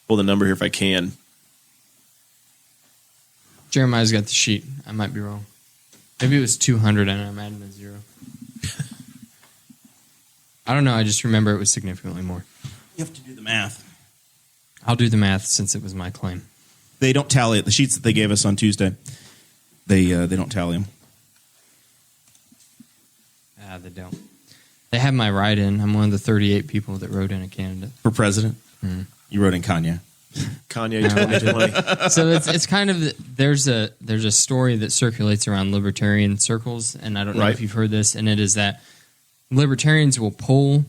Pull the number here if I can. Jeremiah's got the sheet. I might be wrong. Maybe it was 200, and I'm adding a 0. I don't know. I just remember it was significantly more. You have to do the math. I'll do the math since it was my claim. They don't tally it. The sheets that they gave us on Tuesday, they don't tally them. They don't. They have my write-in. I'm one of the 38 people that wrote in a candidate for president. Mm-hmm. You wrote in Kanye. Kanye 2020. So it's kind of there's a story that circulates around libertarian circles, and I don't know if you've heard this, and it is that libertarians will poll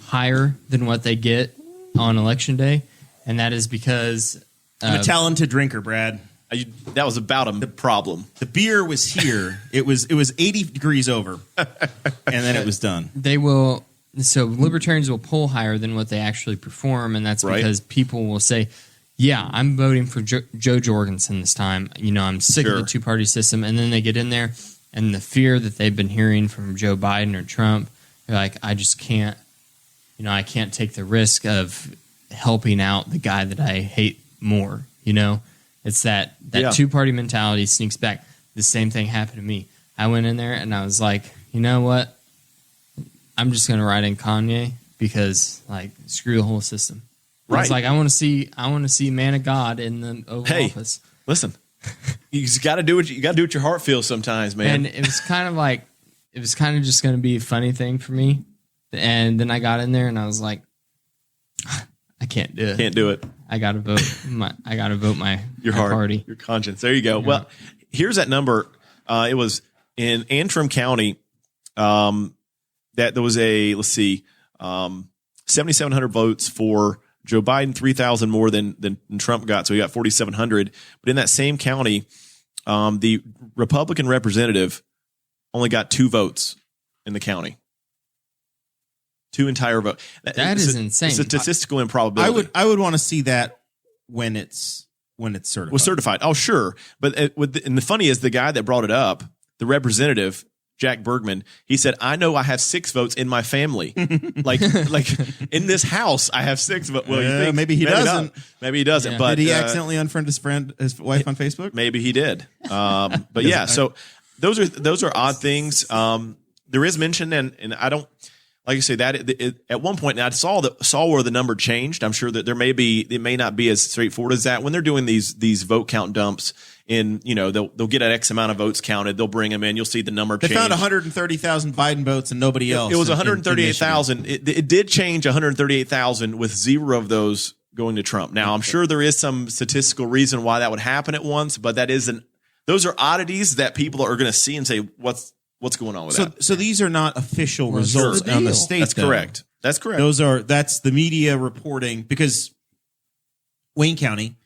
higher than what they get on election day, and that is because I'm a talented drinker, Brad. That was about a problem. The beer was here. It was 80 degrees over, and then it was done. So libertarians will poll higher than what they actually perform, and that's because people will say, yeah, I'm voting for Joe Jorgensen this time. I'm sick of the two-party system. And then they get in there, and the fear that they've been hearing from Joe Biden or Trump, they're like, I just can't, I can't take the risk of helping out the guy that I hate more, It's that two-party mentality sneaks back. The same thing happened to me. I went in there, and I was like, you know what? I'm just going to write in Kanye because, screw the whole system. Right. It's like I want to see man of God in the Oval Office. Listen, you got to do what your heart feels sometimes, man. And it was kind of just going to be a funny thing for me. And then I got in there and I was like, I can't do it. Can't do it. I got to vote. Your heart, party, your conscience. There you go. Yeah. Well, here's that number. It was in Antrim County. That there was 7,700 votes for Joe Biden, 3,000 more than Trump got. So he got 4,700. But in that same county, the Republican representative only got 2 votes in the county. 2 entire votes. That is insane. It's a statistical improbability. I would want to see that when it's certified. Was certified. Oh, sure. But and the funny is the guy that brought it up, the representative, Jack Bergman, he said, I know I have 6 votes in my family. like in this house, I have 6 votes. Well, you think maybe he doesn't. Maybe he doesn't. Yeah. But did he accidentally unfriend his wife on Facebook? Maybe he did. But yeah, so those are odd things. There is mention, and I don't like I say, at one point, and I saw where the number changed. I'm sure that it may not be as straightforward as that when they're doing these vote count dumps. They'll get an X amount of votes counted. They'll bring them in. You'll see the number change. They found 130,000 Biden votes and nobody else. It was 138,000. It did change 138,000 with 0 of those going to Trump. Now, I'm sure there is some statistical reason why that would happen at once, but those are oddities that people are going to see and say, what's going on with that? So these are not official results on the state. That's correct. That's correct. That's the media reporting, because Wayne County.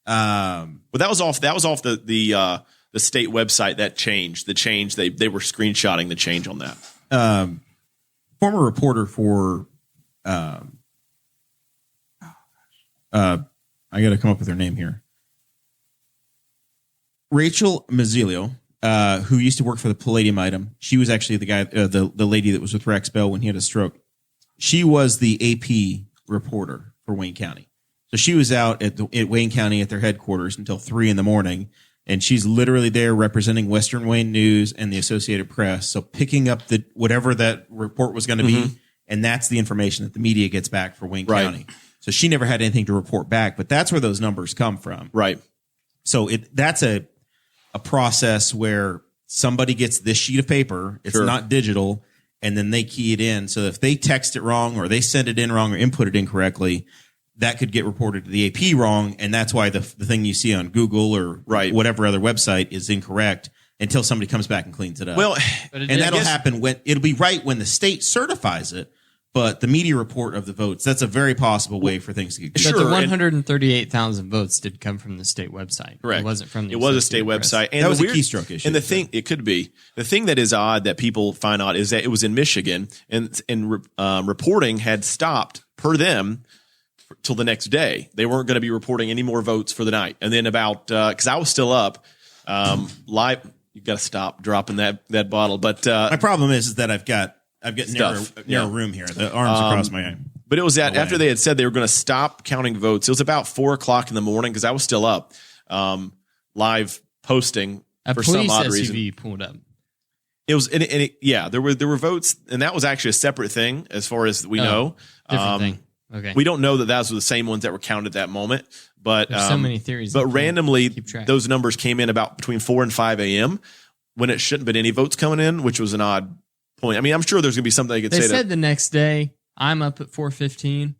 But that was off the state website that changed. The change they were screenshotting the change on that. Former reporter for I got to come up with her name here. Rachel Mazzilio, who used to work for the Palladium Item. She was actually the guy, the lady that was with Rex Bell when he had a stroke. She was the AP reporter for Wayne County. So she was out at Wayne County at their headquarters until 3 a.m, and she's literally there representing Western Wayne News and the Associated Press. So picking up whatever that report was going to be, and that's the information that the media gets back for Wayne County. So she never had anything to report back, but that's where those numbers come from. Right. So that's a process where somebody gets this sheet of paper. It's not digital, and then they key it in. So if they text it wrong or they send it in wrong or input it incorrectly, that could get reported to the AP wrong, and that's why the thing you see on Google or whatever other website is incorrect until somebody comes back and cleans it up. Well, and that'll happen it'll be right when the state certifies it, but the media report of the votes, that's a very possible way for things to get But the 138,000 votes did come from the state website. Correct. It wasn't from the It was a state website. And that was a keystroke issue. And it could be. The thing that is odd that people find odd is that it was in Michigan, and reporting had stopped per them till the next day. They weren't going to be reporting any more votes for the night. And then because I was still up, live, you got to stop dropping that bottle. But my problem is that I've got narrow room here. The arms across my eye. But it was after they had said they were going to stop counting votes. It was about 4:00 in the morning because I was still up, live posting for some odd reason. A police SUV pulled up. It was, there were votes, and that was actually a separate thing as far as we know. Different thing. Okay. We don't know that those were the same ones that were counted at that moment, but there's so many theories. But randomly, those numbers came in about between 4 and 5 a.m. when it shouldn't have been any votes coming in, which was an odd point. I mean, I'm sure there's going to be something they could say. They said the next day, I'm up at 4:15.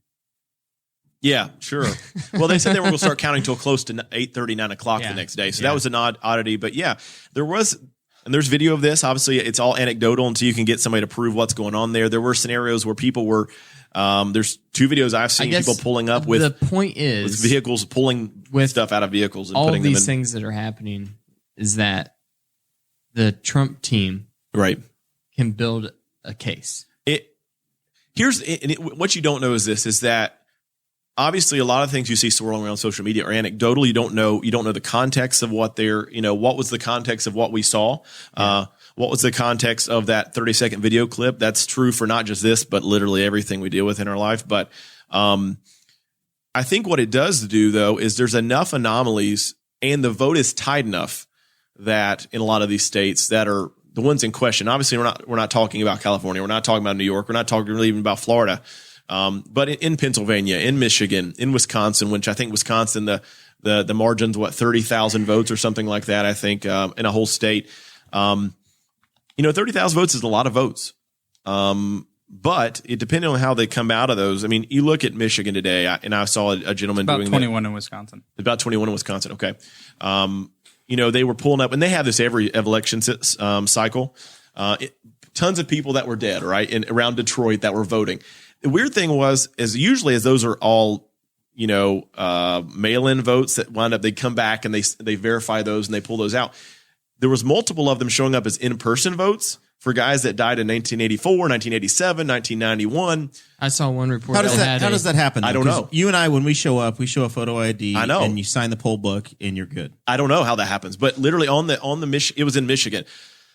Yeah, sure. Well, they said they were going to start counting till close to 8:30, 9 o'clock the next day. So that was an oddity. But yeah, there was. And there's video of this. Obviously, it's all anecdotal until you can get somebody to prove what's going on there. There were scenarios where people were. There's 2 videos I've seen people pulling up with. The point is, with vehicles pulling stuff out of vehicles and all putting them in. All these things that are happening is that the Trump team can build a case. What you don't know is that obviously a lot of things you see swirling around social media are anecdotal. You don't know the context of what what was the context of what we saw. What was the context of that 30-second video clip? That's true for not just this, but literally everything we deal with in our life. But I think what it does do, though, is there's enough anomalies and the vote is tight enough that in a lot of these states that are the ones in question. Obviously, we're not talking about California. We're not talking about New York. We're not talking really even about Florida. But in Pennsylvania, in Michigan, in Wisconsin, which I think Wisconsin, the margin's 30,000 votes or something like that. I think in a whole state. 30,000 votes is a lot of votes. But it depending on how they come out of those. I mean, you look at Michigan today, and I saw a gentleman doing 21 in Wisconsin. About 21 in Wisconsin. Okay. They were pulling up, and they have this every election cycle. Tons of people that were dead, right, around Detroit that were voting. The weird thing was, as those are all, mail-in votes that wind up, they come back and they verify those and they pull those out. There was multiple of them showing up as in-person votes for guys that died in 1984, 1987, 1991. I saw one report. How does that happen? I don't know. You and I, when we show up, we show a photo ID. I know. And you sign the poll book and you're good. I don't know how that happens, but literally on the it was in Michigan.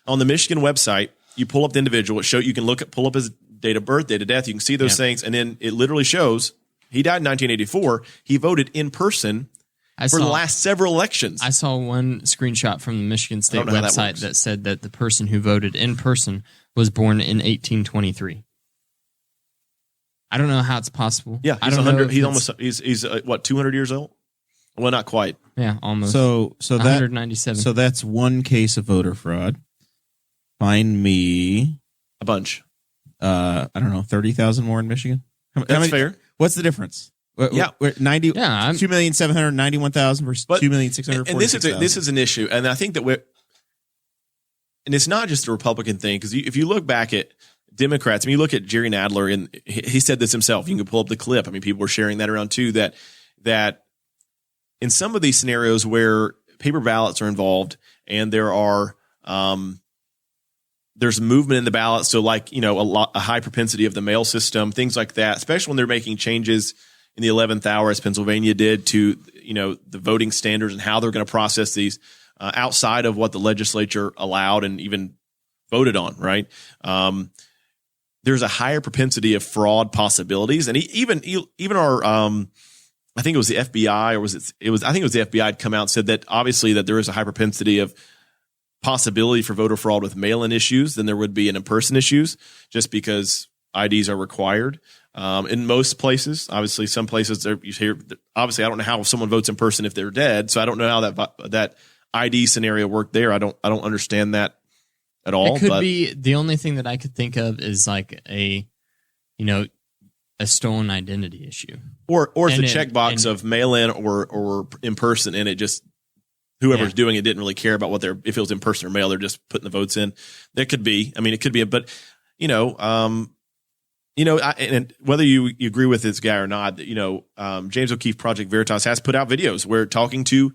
On the Michigan website, you pull up the individual. You can pull up his date of birth, date of death. You can see those things, and then it literally shows he died in 1984. He voted in person for the last several elections. I saw one screenshot from the Michigan State website that said that the person who voted in person was born in 1823. I don't know how it's possible. Yeah, I don't know. He's what, 200 years old? Well, not quite. Yeah, almost. So 197. So that's one case of voter fraud. Find me a bunch. I don't know, 30,000 more in Michigan. That's fair. What's the difference? Yeah, 2,791,000 versus 2,646,000. And this is an issue, and I think that and it's not just a Republican thing, because if you look back at Democrats, I mean, you look at Jerry Nadler, and he said this himself. You can pull up the clip. I mean, people were sharing that around too. That in some of these scenarios where paper ballots are involved, and there's movement in the ballot, so like a high propensity of the mail system, things like that, especially when they're making changes in the 11th hour, as Pennsylvania did, to the voting standards and how they're going to process these outside of what the legislature allowed and even voted on. Right. There's a higher propensity of fraud possibilities, and even our I think it was the FBI, or I think it was the FBI had come out and said that obviously that there is a high propensity of possibility for voter fraud with mail-in issues than there would be in in-person issues, just because IDs are required. In most places, obviously, some places you hear. Obviously, I don't know how someone votes in person if they're dead, so I don't know how that ID scenario worked there. I don't understand that at all. It could be the only thing that I could think of is like a stolen identity issue, or it's a checkbox of mail-in or in person, and it just. Whoever's doing it didn't really care about if it was in person or mail. They're just putting the votes in. That could be. I mean, it could be. But and whether you agree with this guy or not, James O'Keefe Project Veritas has put out videos where talking to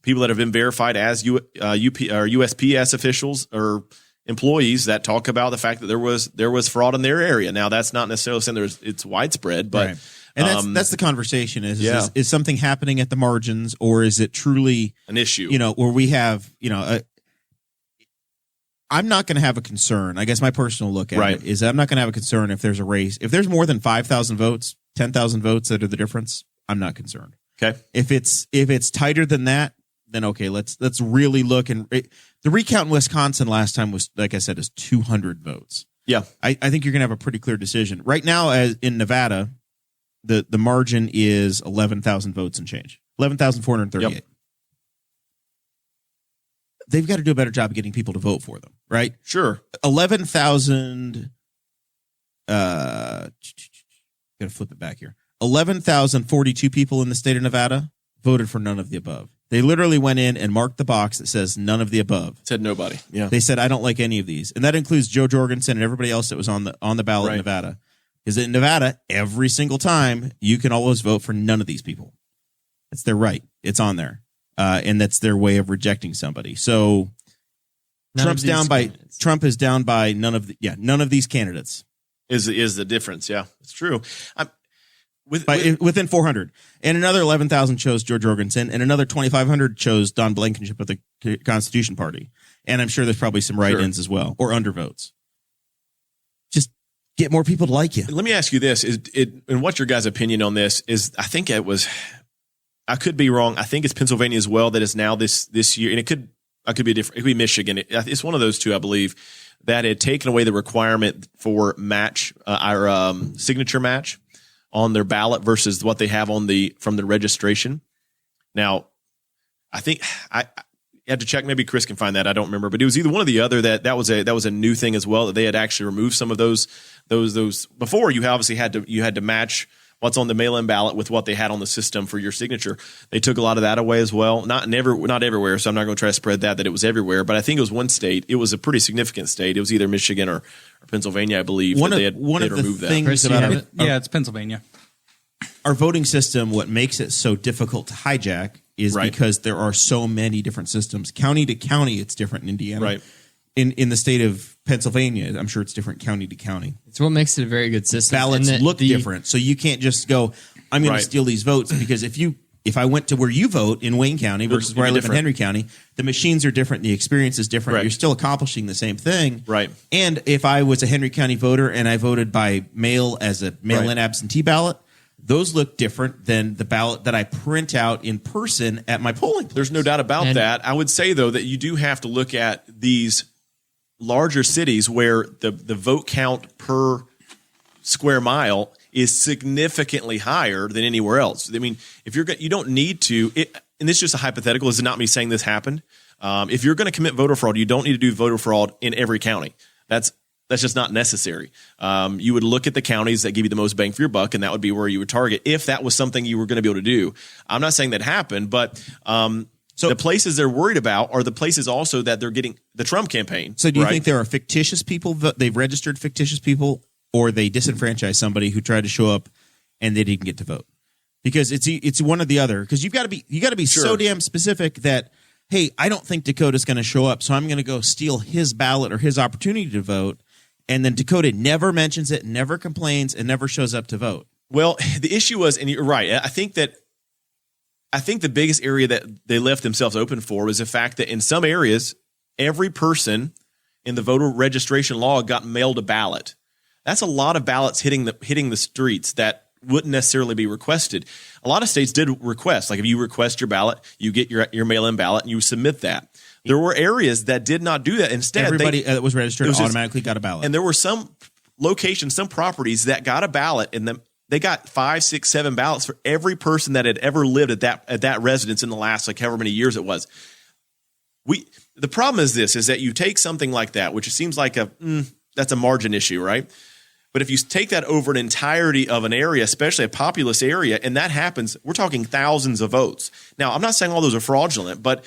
people that have been verified as USPS officials or employees that talk about the fact that there was fraud in their area. Now, that's not necessarily saying it's widespread, but. Right. And that's the conversation is something happening at the margins, or is it truly an issue? Where we have, I'm not going to have a concern. I guess my personal look at it is I'm not going to have a concern if there's a race. If there's more than 5,000 votes, 10,000 votes that are the difference, I'm not concerned. Okay. If it's tighter than that, then okay, let's really look. And the recount in Wisconsin last time was, like I said, is 200 votes. Yeah. I think you're going to have a pretty clear decision. Right now, as in Nevada, the margin is 11,000 votes and change. 11,438. Yep. They've got to do a better job of getting people to vote for them, right? Sure. 11,000 gotta flip it back here. 11,042 people in the state of Nevada voted for none of the above. They literally went in and marked the box that says none of the above. Said nobody. Yeah. They said, I don't like any of these. And that includes Joe Jorgensen and everybody else that was on the ballot in Nevada. Because in Nevada, every single time, you can always vote for none of these people. It's their right. It's on there. And that's their way of rejecting somebody. So Trump is down by none of these candidates. Is the difference. Yeah, it's true. Within 400. And another 11,000 chose George Jorgensen, and another 2,500 chose Don Blankenship of the Constitution Party. And I'm sure there's probably some write-ins as well, or undervotes. Just get more people to like you. Let me ask you this: and what's your guys' opinion on this? I think it was. I could be wrong. I think it's Pennsylvania as well that is now this year, and it could be different. It could be Michigan. It's one of those two, I believe, that had taken away the requirement for our signature match on their ballot versus what they have from the registration. Now, I think I have to check. Maybe Chris can find that. I don't remember, but it was either one or the other that was a new thing as well, that they had actually removed some of those before. You obviously had to match what's on the mail-in ballot with what they had on the system for your signature. They took a lot of that away as well. Not everywhere, so I'm not going to try to spread that it was everywhere. But I think it was one state. It was a pretty significant state. It was either Michigan or Pennsylvania, I believe. They had removed that. It's Pennsylvania. Our voting system, what makes it so difficult to hijack is because there are so many different systems. County to county, it's different in Indiana. Right. In the state of Pennsylvania, I'm sure it's different county to county. It's what makes it a very good system. Ballots look different, so you can't just go, I'm going to steal these votes, because if I went to where you vote in Wayne County versus where I live in Henry County, the machines are different, the experience is different. Right. You're still accomplishing the same thing. Right. And if I was a Henry County voter and I voted by mail as a mail-in absentee ballot, those look different than the ballot that I print out in person at my polling place. There's no doubt about that. I would say, though, that you do have to look at these larger cities where the vote count per square mile is significantly higher than anywhere else. I mean, if you don't need to, and this is just a hypothetical. This is not me saying this happened. If you're going to commit voter fraud, you don't need to do voter fraud in every county. That's just not necessary. You would look at the counties that give you the most bang for your buck, and that would be where you would target if that was something you were going to be able to do. I'm not saying that happened, but so the places they're worried about are the places also that they're getting the Trump campaign. So do you think there are fictitious people that they've registered fictitious people, or they disenfranchise somebody who tried to show up and they didn't get to vote? Because it's one or the other. Because you got to be so damn specific that, hey, I don't think Dakota's going to show up, so I'm going to go steal his ballot or his opportunity to vote. And then Dakota never mentions it, never complains, and never shows up to vote. Well, the issue was, and you're right, I think the biggest area that they left themselves open for was the fact that in some areas, every person in the voter registration law got mailed a ballot. That's a lot of ballots hitting the streets that wouldn't necessarily be requested. A lot of states did request. Like if you request your ballot, you get your mail-in ballot and you submit that. There were areas that did not do that. Instead, everybody that was registered automatically got a ballot. And there were some locations, some properties that got a ballot, and they got 5, 6, 7 ballots for every person that had ever lived at that residence in the last however many years it was. The problem is that you take something like that, which seems like that's a margin issue, right? But if you take that over an entirety of an area, especially a populous area, and that happens, we're talking thousands of votes. Now, I'm not saying all those are fraudulent, but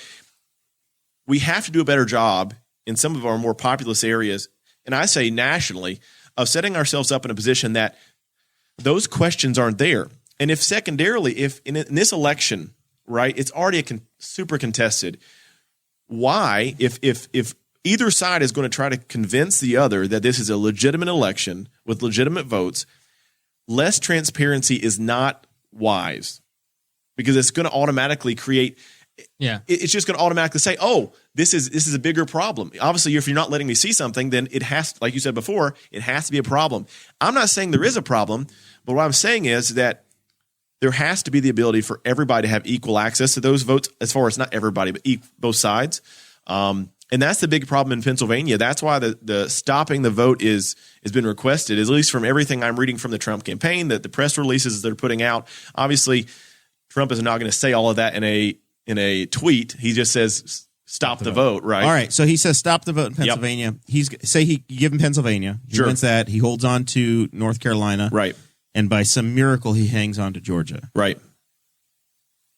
we have to do a better job in some of our more populous areas, and I say nationally, of setting ourselves up in a position that those questions aren't there. And if secondarily, if in this election, right, it's already super contested, why, if either side is going to try to convince the other that this is a legitimate election with legitimate votes, less transparency is not wise, because it's going to automatically create. Yeah, it's just going to automatically say, "Oh, this is a bigger problem." Obviously, if you're not letting me see something, then it has, like you said before, it has to be a problem. I'm not saying there is a problem, but what I'm saying is that there has to be the ability for everybody to have equal access to those votes. As far as not everybody, but both sides. And that's the big problem in Pennsylvania. That's why the stopping the vote has been requested, at least from everything I'm reading from the Trump campaign, that the press releases they're putting out. Obviously, Trump is not going to say all of that in a tweet. He just says stop the vote, right? All right. So he says stop the vote in Pennsylvania. Yep. You give him Pennsylvania. He wins that. He holds on to North Carolina. Right. And by some miracle, he hangs on to Georgia. Right.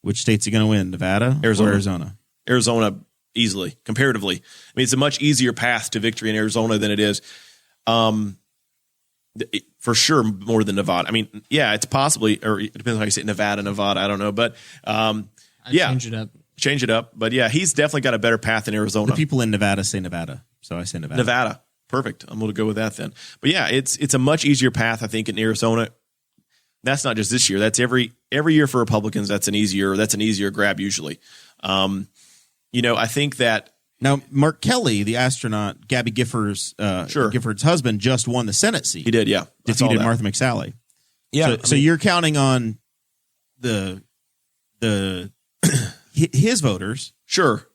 Which state's he going to win? Nevada? Arizona. Arizona, easily, comparatively. I mean, it's a much easier path to victory in Arizona than it is, for sure, more than Nevada. I mean, yeah, it's possibly, or it depends on how you say it, Nevada, I don't know. But, change it up. But, yeah, he's definitely got a better path than Arizona. The people in Nevada say Nevada, so I say Nevada. Nevada. Perfect. I'm going to go with that then. But, yeah, it's a much easier path, I think, in Arizona. That's not just this year. That's every year for Republicans. That's an easier grab usually. I think that now Mark Kelly, the astronaut, Gabby Gifford's husband, just won the Senate seat. He did, yeah. Defeated Martha McSally. Yeah. So you're counting on his voters, sure,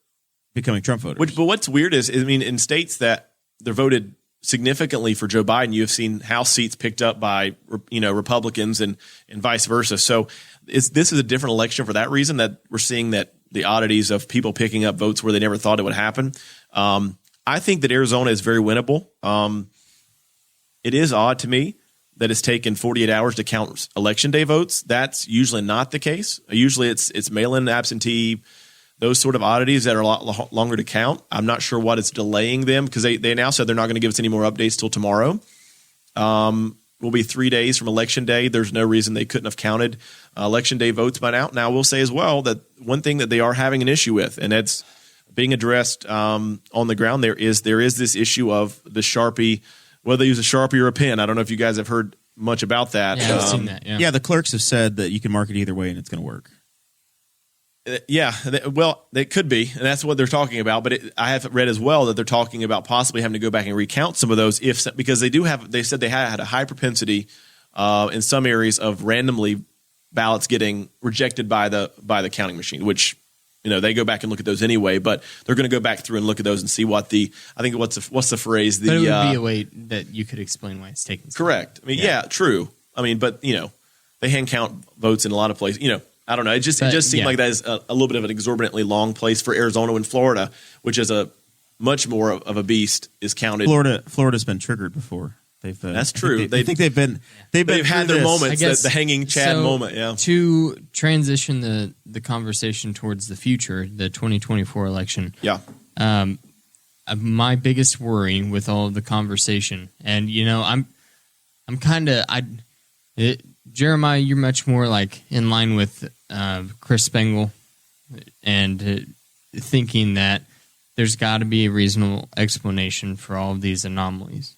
becoming Trump voters. But what's weird is, in states that they're voted significantly for Joe Biden, you have seen House seats picked up by Republicans and vice versa. So this is a different election for that reason, that we're seeing that the oddities of people picking up votes where they never thought it would happen. I think that Arizona is very winnable. It is odd to me that it's taken 48 hours to count election day votes. That's usually not the case. Usually it's mail-in, absentee, those sort of oddities that are a lot longer to count. I'm not sure what is delaying them, because they now said they're not going to give us any more updates till tomorrow. Will be 3 days from Election Day. There's no reason they couldn't have counted Election Day votes by now. Now, we'll say as well that one thing that they are having an issue with, and that's being addressed on the ground, there is this issue of the Sharpie, whether they use a Sharpie or a pen. I don't know if you guys have heard much about that. Yeah, I've seen that. Yeah, the clerks have said that you can mark it either way and it's going to work. It could be, and that's what they're talking about. But I have read as well that they're talking about possibly having to go back and recount some of those, because they said they had a high propensity in some areas of randomly ballots getting rejected by the counting machine, which they go back and look at those anyway, but they're going to go back through and look at those and see what's the phrase? But it would be a way that you could explain why it's taking so correct. I mean, yeah, true. I mean, but they hand count votes in a lot of places. I don't know. It just seemed like that is a little bit of an exorbitantly long place for Arizona and Florida, which is a much more of a beast, is counted. Florida's been triggered before. That's true. They've had their moments, the hanging Chad moment. Yeah. To transition the conversation towards the future, the 2024 election. Yeah. My biggest worry with all of the conversation, and I'm kind of Jeremiah, you're much more like in line with Chris Spangle, and thinking that there's got to be a reasonable explanation for all of these anomalies.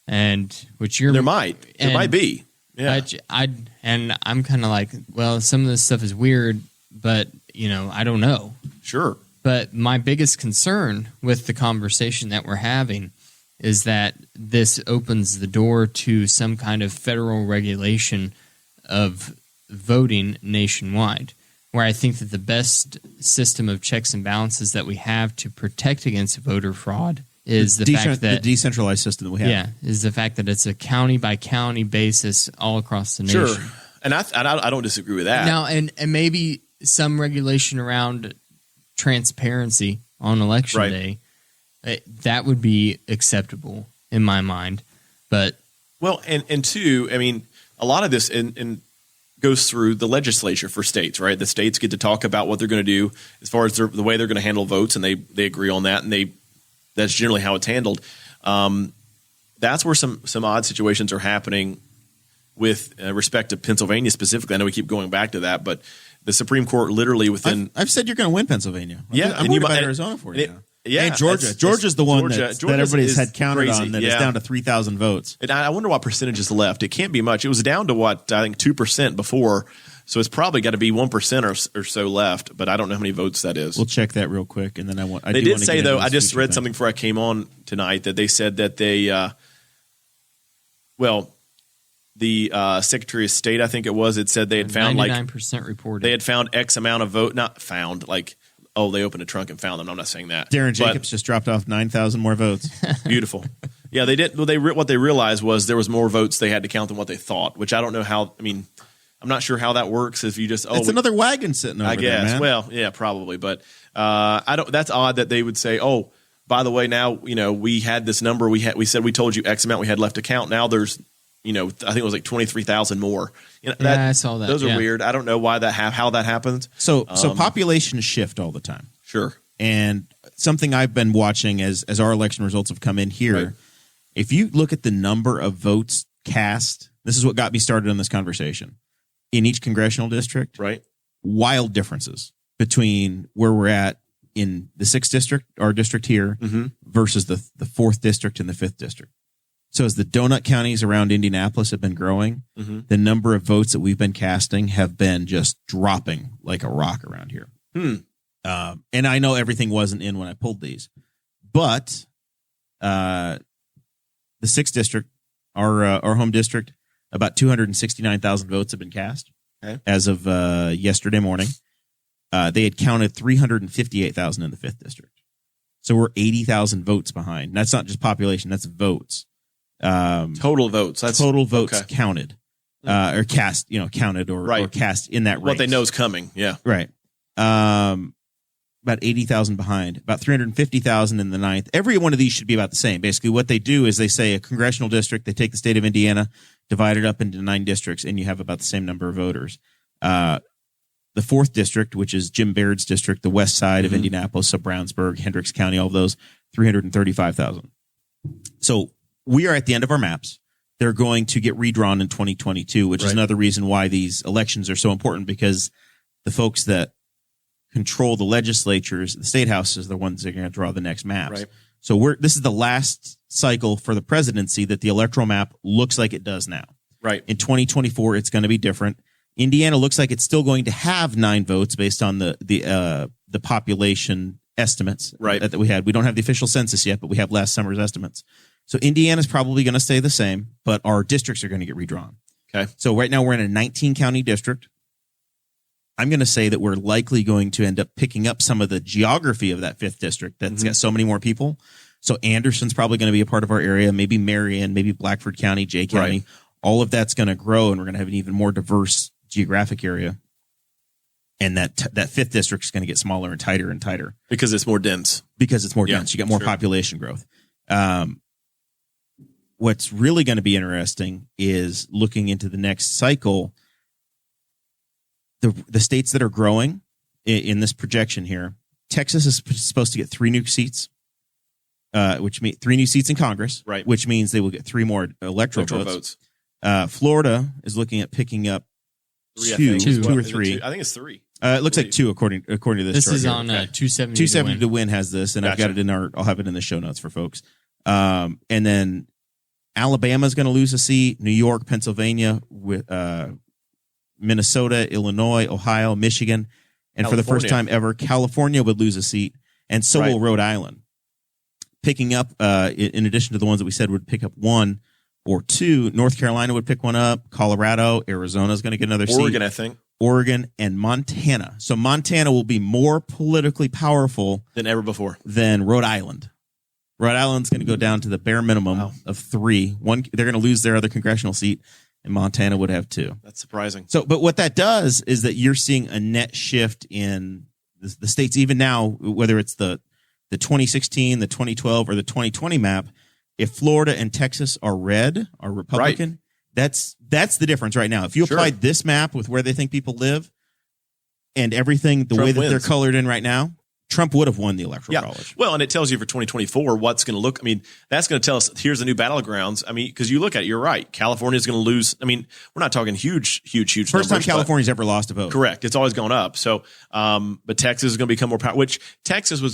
And which there might be, yeah. I'm kind of like, well, some of this stuff is weird, but I don't know. Sure. But my biggest concern with the conversation that we're having is that this opens the door to some kind of federal regulation of voting nationwide, where I think that the best system of checks and balances that we have to protect against voter fraud is the fact that the decentralized system that we have. Yeah, is the fact that it's a county by county basis all across the nation. Sure, and I don't disagree with that. Now, and maybe some regulation around transparency on election day, that would be acceptable in my mind. But and two, I mean, a lot of this goes through the legislature for states, right? The states get to talk about what they're going to do as far as the way they're going to handle votes, and they agree on that, and that's generally how it's handled. That's where some odd situations are happening with respect to Pennsylvania specifically. I know we keep going back to that, but the Supreme Court literally within... I've said you're going to win Pennsylvania. I'm worried about Arizona for you now. Yeah, and Georgia. Georgia's the one that everybody's had counted crazy. on that is down to 3,000 votes. And I wonder what percentage is left. It can't be much. It was down to I think 2% before, so it's probably got to be 1% or so left. But I don't know how many votes that is. We'll check that real quick, and then They did say though. I just read something before I came on tonight that they said that they, the Secretary of State, I think it was, it said they had found 99% reported. They had found X amount of vote, not found like. Oh, they opened a trunk and found them. I'm not saying that. Darren Jacobs just dropped off 9,000 more votes. Beautiful. Yeah, they did. Well, what they realized was there was more votes they had to count than what they thought, which I don't know how. I mean, I'm not sure how that works. If you just it's another wagon sitting over there, man. Well, yeah, probably. But I don't. That's odd that they would say, oh, by the way, now we had this number. We said we told you X amount we had left to count. Now there's I think it was like 23,000 more. I saw that. Those are weird. I don't know why how that happens. So populations shift all the time. Sure. And something I've been watching as our election results have come in here, right. If you look at the number of votes cast, this is what got me started on this conversation. In each congressional district, right? Wild differences between where we're at in the 6th district, our district here, versus the 4th district and the 5th district. So as the donut counties around Indianapolis have been growing, the number of votes that we've been casting have been just dropping like a rock around here. And I know everything wasn't in when I pulled these, but the 6th district, our home district, about 269,000 votes have been cast as of yesterday morning. They had counted 358,000 in the 5th district. So we're 80,000 votes behind. And that's not just population, that's votes. Total votes. That's total votes counted, or cast, counted or cast in that race. What they know is coming. Yeah. Right. About 80,000 behind, about 350,000 in the 9th. Every one of these should be about the same. Basically what they do is they say a congressional district, they take the state of Indiana, divide it up into 9 districts, and you have about the same number of voters. The 4th district, which is Jim Baird's district, the west side of Indianapolis, so Brownsburg, Hendricks County, all of those, 335,000. So we are at the end of our maps. They're going to get redrawn in 2022, which is another reason why these elections are so important, because the folks that control the legislatures, the state houses, are the ones that are going to draw the next maps. Right. So this is the last cycle for the presidency that the electoral map looks like it does now. Right. In 2024, it's going to be different. Indiana looks like it's still going to have 9 votes based on the population estimates that we had. We don't have the official census yet, but we have last summer's estimates. So Indiana's probably going to stay the same, but our districts are going to get redrawn. Okay. So right now we're in a 19 county district. I'm going to say that we're likely going to end up picking up some of the geography of that 5th district that's got so many more people. So Anderson's probably going to be a part of our area, maybe Marion, maybe Blackford County, Jay County. Right. All of that's going to grow, and we're going to have an even more diverse geographic area. And that 5th district is going to get smaller and tighter. Because it's more dense. You get more population growth. What's really going to be interesting is looking into the next cycle. The states that are growing in this projection here, Texas is supposed to get 3 new seats, which means 3 new seats in Congress, right? Which means they will get 3 more electoral votes. Florida is looking at picking up 2 or 3. I think it's 3. It looks like 2 according to this. This chart is here. on 270. 270 to win has this, and I've got it in I'll have it in the show notes for folks. And then Alabama is going to lose a seat. New York, Pennsylvania, with Minnesota, Illinois, Ohio, Michigan, and for the first time ever, California would lose a seat, and so will Rhode Island. Picking up, in addition to the ones that we said would pick up 1 or 2, North Carolina would pick one up. Colorado, Arizona is going to get another seat. Oregon, I think. Oregon and Montana. So Montana will be more politically powerful than ever before than Rhode Island. Rhode Island's going to go down to the bare minimum of 3. They're going to lose their other congressional seat, and Montana would have 2. That's surprising. So, but what that does is that you're seeing a net shift in the states, even now, whether it's the 2016, the 2012, or the 2020 map. If Florida and Texas are red, are Republican, that's the difference right now. If you applied this map with where they think people live and everything, the way that they're colored in right now, Trump would have won the electoral college. Well, and it tells you for 2024 what's going to look. I mean, that's going to tell us here's the new battlegrounds. I mean, because you look at it, you're right. California is going to lose. I mean, we're not talking huge First numbers, time California's ever lost a vote. Correct. It's always gone up. So, but Texas is going to become more powerful. Which Texas was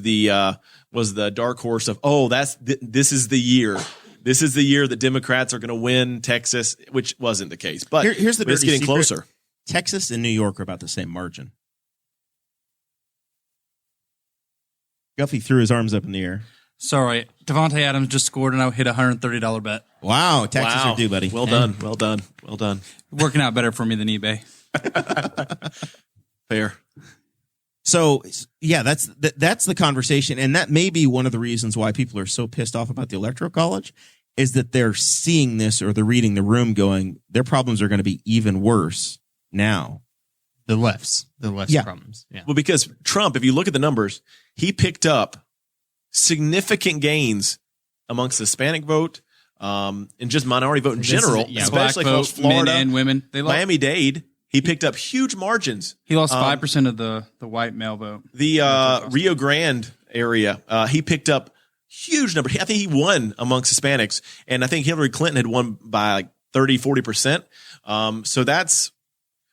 the dark horse of this is the year. This is the year that Democrats are going to win Texas, which wasn't the case. But here's the it's getting secret. closer. Texas and New York are about the same margin. Guffey threw his arms up in the air. Sorry, Devontae Adams just scored, and I hit a $130 bet. Wow, taxes are due, buddy. Well done. Working out better for me than eBay. Fair. So, yeah, that's the conversation, and that may be one of the reasons why people are so pissed off about the Electoral College, is that they're seeing this or they're reading the room going, their problems are going to be even worse now. The left's problems. Yeah. Well, because Trump, if you look at the numbers, he picked up significant gains amongst the Hispanic vote, and just minority vote in general, especially across Florida men and women. Miami-Dade. He picked up huge margins. He lost 5% of the white male vote. The Rio Grande area, he picked up huge number. I think he won amongst Hispanics, and I think Hillary Clinton had won by like 30, 40%. So that's,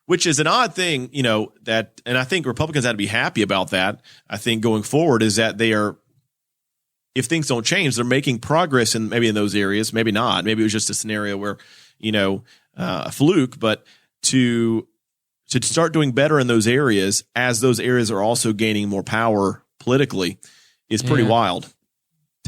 which is an odd thing, that, and I think Republicans had to be happy about that. I think going forward is that they are, if things don't change, they're making progress in those areas. Maybe not. Maybe it was just a scenario where, a fluke, but to start doing better in those areas as those areas are also gaining more power politically is pretty wild.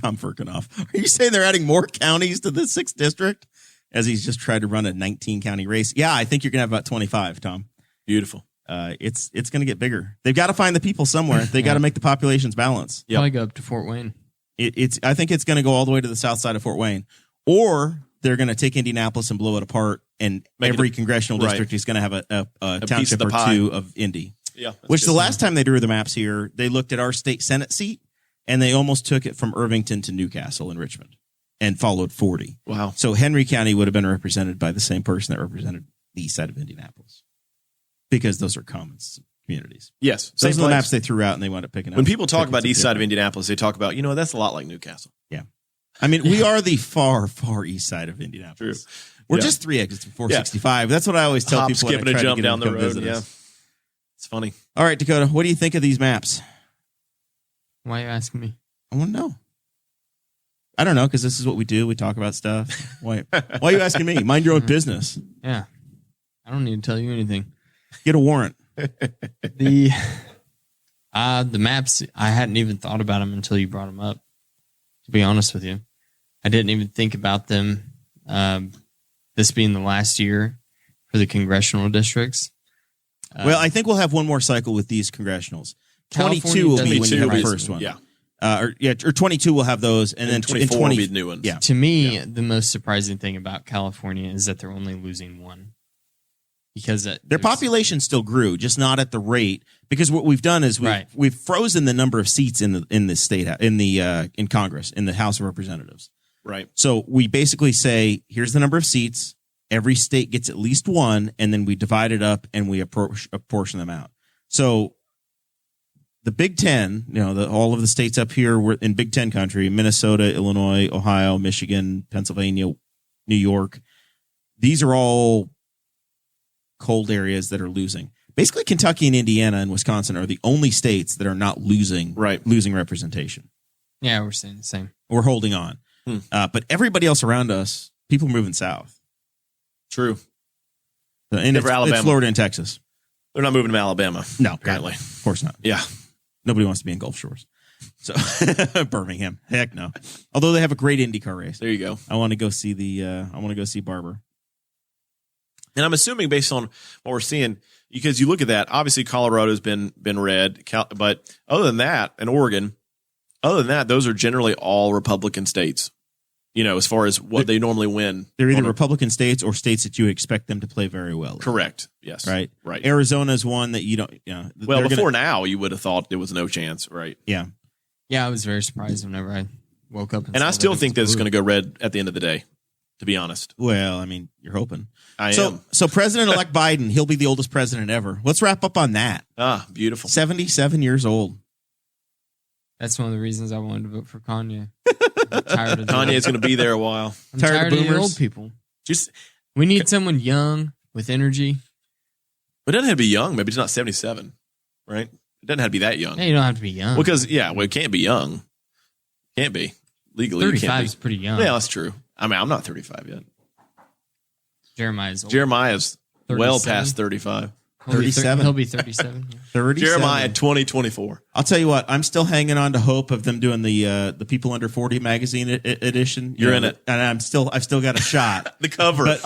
Tom Firkinoff. Are you saying they're adding more counties to the 6th district as he's just tried to run a 19-county race? Yeah, I think you're going to have about 25, Tom. Beautiful. It's going to get bigger. They've got to find the people somewhere. They got to make the populations balance. Probably go up to Fort Wayne. I think it's going to go all the way to the south side of Fort Wayne. Or they're going to take Indianapolis and blow it apart, and every congressional district is going to have a township or 2 of Indy. Yeah. Which the last time they drew the maps here, they looked at our state Senate seat, and they almost took it from Irvington to Newcastle and Richmond and followed 40. Wow. So Henry County would have been represented by the same person that represented the east side of Indianapolis, because those are common communities. Yes. Those are the maps they threw out, and they wound up picking up. When people talk about the east side of Indianapolis, they talk about, that's a lot like Newcastle. Yeah. I mean, we are the far, far east side of Indianapolis. True. We're just 3 exits from 465. That's what I always tell people. Skip, and a jump down the road. Yeah. It's funny. All right, Dakota, what do you think of these maps? Why are you asking me? I want to know. I don't know, because this is what we do. We talk about stuff. Why are you asking me? Mind your own business. Yeah. I don't need to tell you anything. Get a warrant. The maps, I hadn't even thought about them until you brought them up, to be honest with you. I didn't even think about them, this being the last year for the congressional districts. Well, I think we'll have one more cycle with these congressionals. 22 will be when you have the first one. Yeah. Or 22 will have those, and then 24 will be the new ones. Yeah. To me, the most surprising thing about California is that they're only losing one. Because their population still grew, just not at the rate. Because what we've done is we've frozen the number of seats in the state in Congress, in the House of Representatives. Right. So we basically say, here's the number of seats. Every state gets at least one, and then we divide it up and we apportion them out. So the Big Ten, all of the states up here were in Big Ten country: Minnesota, Illinois, Ohio, Michigan, Pennsylvania, New York. These are all cold areas that are losing. Basically, Kentucky and Indiana and Wisconsin are the only states that are not losing representation. Yeah, we're saying the same. We're holding on. But everybody else around us, people are moving south. True. And it's Florida and Texas. They're not moving to Alabama. No, apparently. Of course not. Yeah. Nobody wants to be in Gulf Shores. So Birmingham. Heck no. Although they have a great IndyCar race. There you go. I want to go see Barber. And I'm assuming based on what we're seeing, because you look at that, obviously Colorado's been red, but other than that, and Oregon, those are generally all Republican states, as far as what they normally win. They're either Republican states or states that you would expect them to play very well. Correct. Yes. Right. Right. Arizona's one that you don't, well, before now, you would have thought there was no chance. Right. Yeah. Yeah. I was very surprised whenever I woke up. And I still think that it's going to go red at the end of the day, to be honest. Well, I mean, you're hoping. I am. So President-elect Biden, he'll be the oldest president ever. Let's wrap up on that. Ah, beautiful. 77 years old. That's one of the reasons I wanted to vote for Kanye. Tired of Kanye's going to be there a while. I'm tired of the old people. We need someone young with energy. It doesn't have to be young. Maybe it's not 77, right? It doesn't have to be that young. Yeah, you don't have to be young. Well, because it can't be young. Can't be legally. 35 is pretty young. Yeah, that's true. I mean, I'm not 35 yet. Jeremiah's old. Jeremiah's well past 35. 37. He'll be 37. Yeah. 37. Jeremiah 2024. I'll tell you what. I'm still hanging on to hope of them doing the People Under 40 magazine edition. You're in it, and I've still got a shot. The cover. But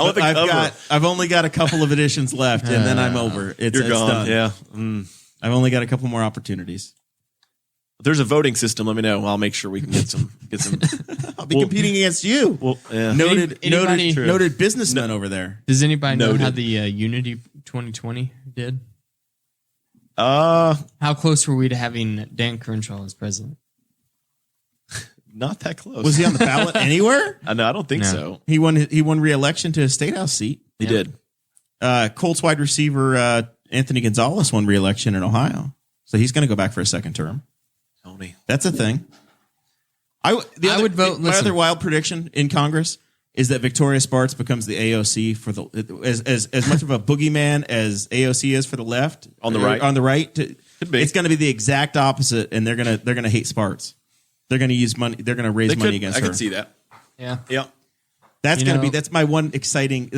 I've only got a couple of editions left, and then I'm over. It's gone. Done. Yeah. I've only got a couple more opportunities. If there's a voting system, let me know. I'll make sure we can get some. I'll be competing against you. Well, yeah. Noted businessman over there. Does anybody know how the Unity 2020 did? How close were we to having Dan Crenshaw as president? Not that close. Was he on the ballot anywhere? No, I don't think so. He won re-election to his state house seat. He did. Colts wide receiver Anthony Gonzalez won re-election in Ohio, so he's going to go back for a second term. Tony, that's a thing. I would vote. My other wild prediction in Congress is that Victoria Spartz becomes the AOC for as much of a boogeyman as AOC is for the left on the right. On the right, it's going to be the exact opposite, and they're gonna hate Spartz. They're going to use money. They're going to raise money against her. I can see that. Yeah. That's my one exciting.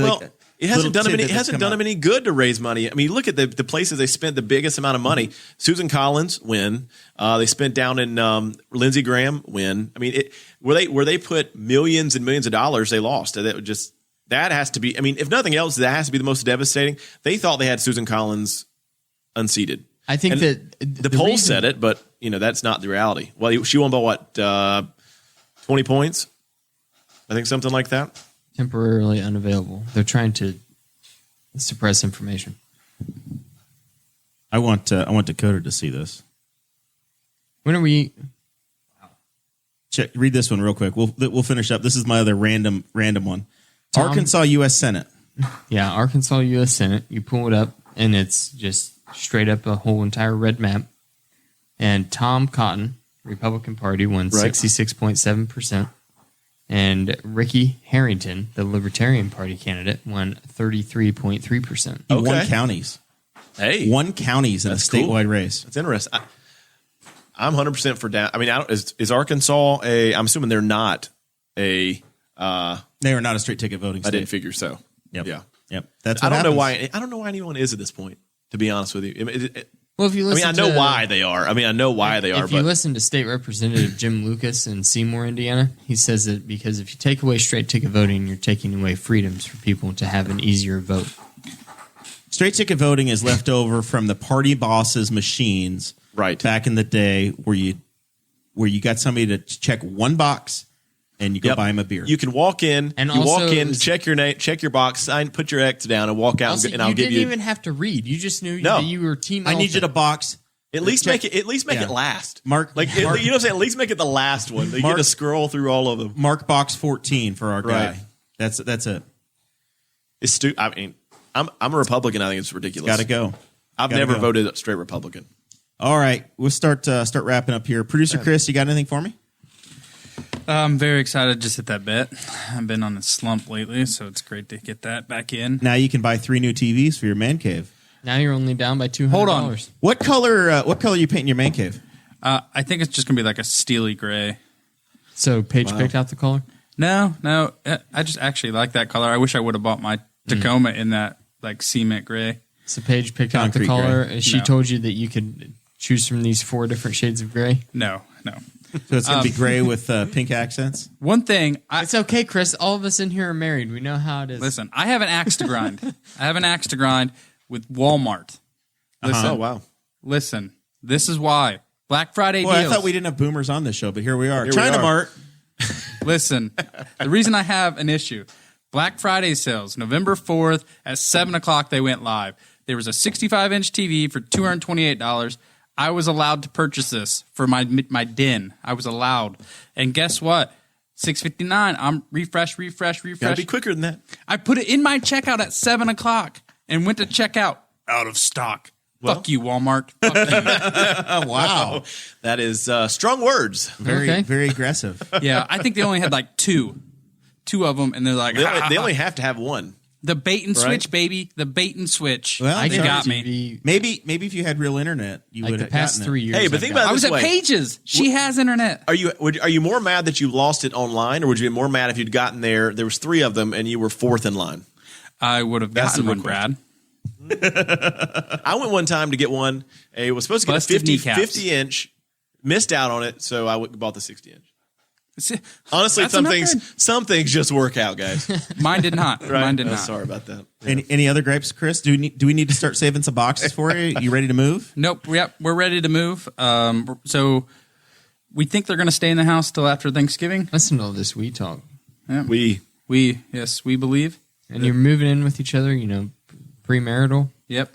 It hasn't done them any good to raise money. I mean, look at the places they spent the biggest amount of money. Susan Collins win. They spent down in Lindsey Graham win. I mean, where they put millions and millions of dollars, they lost. That has to be. I mean, if nothing else, that has to be the most devastating. They thought they had Susan Collins unseated. I think that the poll said it, but that's not the reality. Well, she won by what 20 points? I think something like that. Temporarily unavailable. They're trying to suppress information. I want Dakota to see this. When are we? Read this one real quick. We'll finish up. This is my other random one. Tom, Arkansas U.S. Senate. Yeah, Arkansas U.S. Senate. You pull it up, and it's just straight up a whole entire red map. And Tom Cotton, Republican Party, won 66.7%. And Ricky Harrington, the Libertarian Party candidate, won 33.3%. He won counties. Hey, won counties in a statewide race. That's interesting. I'm 100% for down. I mean, is Arkansas a? I'm assuming they're not a. They are not a straight ticket voting state. I didn't figure so. Yep. Yeah. Yep. That's. I don't know why. I don't know why anyone is at this point. To be honest with you. Well, if you listen, I know why they are. If you listen to State Representative Jim Lucas in Seymour, Indiana, he says that because if you take away straight ticket voting, you're taking away freedoms for people to have an easier vote. Straight ticket voting is left over from the party bosses' machines, right? Back in the day, where you got somebody to check one box and you go buy him a beer. You can walk in, and you walk in, check your name, check your box, sign, put your X down, and walk out. Also, and I'll give you. You didn't even have to read. You just knew that you were team. I need you to box. At least make it last. Mark, you know what I'm saying? At least make it the last one. You get to scroll through all of them. Mark box 14 for our guy. Right. That's it. It's stupid. I mean, I'm a Republican. I think it's ridiculous. Got to go. I've never voted straight Republican. All right, we'll start wrapping up here. Producer Chris, you got anything for me? I'm very excited to just hit that bet. I've been on a slump lately, so it's great to get that back in. Now you can buy 3 new TVs for your man cave. Now you're only down by $200. Hold on. What color are you painting your man cave? I think it's just gonna be like a steely gray. So Paige picked out the color? No, I just actually like that color. I wish I would have bought my Tacoma in that like cement gray. So Paige picked out the color. Gray. She told you that you could choose from these 4 different shades of gray? No. So it's going to be gray with pink accents? One thing... it's okay, Chris. All of us in here are married. We know how it is. Listen, I have an axe to grind. With Walmart. Listen, Oh, wow. Listen, this is why. Black Friday deals. I thought we didn't have boomers on this show, but here we are. Here China we are. Mart. Listen, the reason I have an issue, Black Friday sales, November 4th at 7 o'clock they went live. There was a 65-inch TV for $228. I was allowed to purchase this for my den. I was allowed. And guess what? $6.59. I'm refresh. Gotta be quicker than that. I put it in my checkout at 7 o'clock and went to checkout. Out of stock. Fuck you, Walmart. Fuck you. Wow. That is strong words. Very aggressive. Yeah, I think they only had like two of them, and they're like, They only have to have one. The bait and switch, baby. The bait and switch. Well, you got me. Maybe if you had real internet, you would have past 3 years. Hey, but think about it I was this at way. Pages. She has internet. Are you more mad that you lost it online, or would you be more mad if you'd gotten there was 3 of them and you were 4th in line? I would have That's gotten the one, real Brad. I went one time to get one. It was supposed to get a 50-inch. Missed out on it, so I bought the 60-inch. Honestly, some things just work out, guys. Mine did not. Right? Mine did not. Sorry about that. Any other gripes, Chris? Do we need to start saving some boxes for you? You ready to move? Nope. Yep, we're ready to move. So we think they're going to stay in the house till after Thanksgiving. Listen to all this we talk. Yeah. We believe. And you're moving in with each other, premarital. Yep.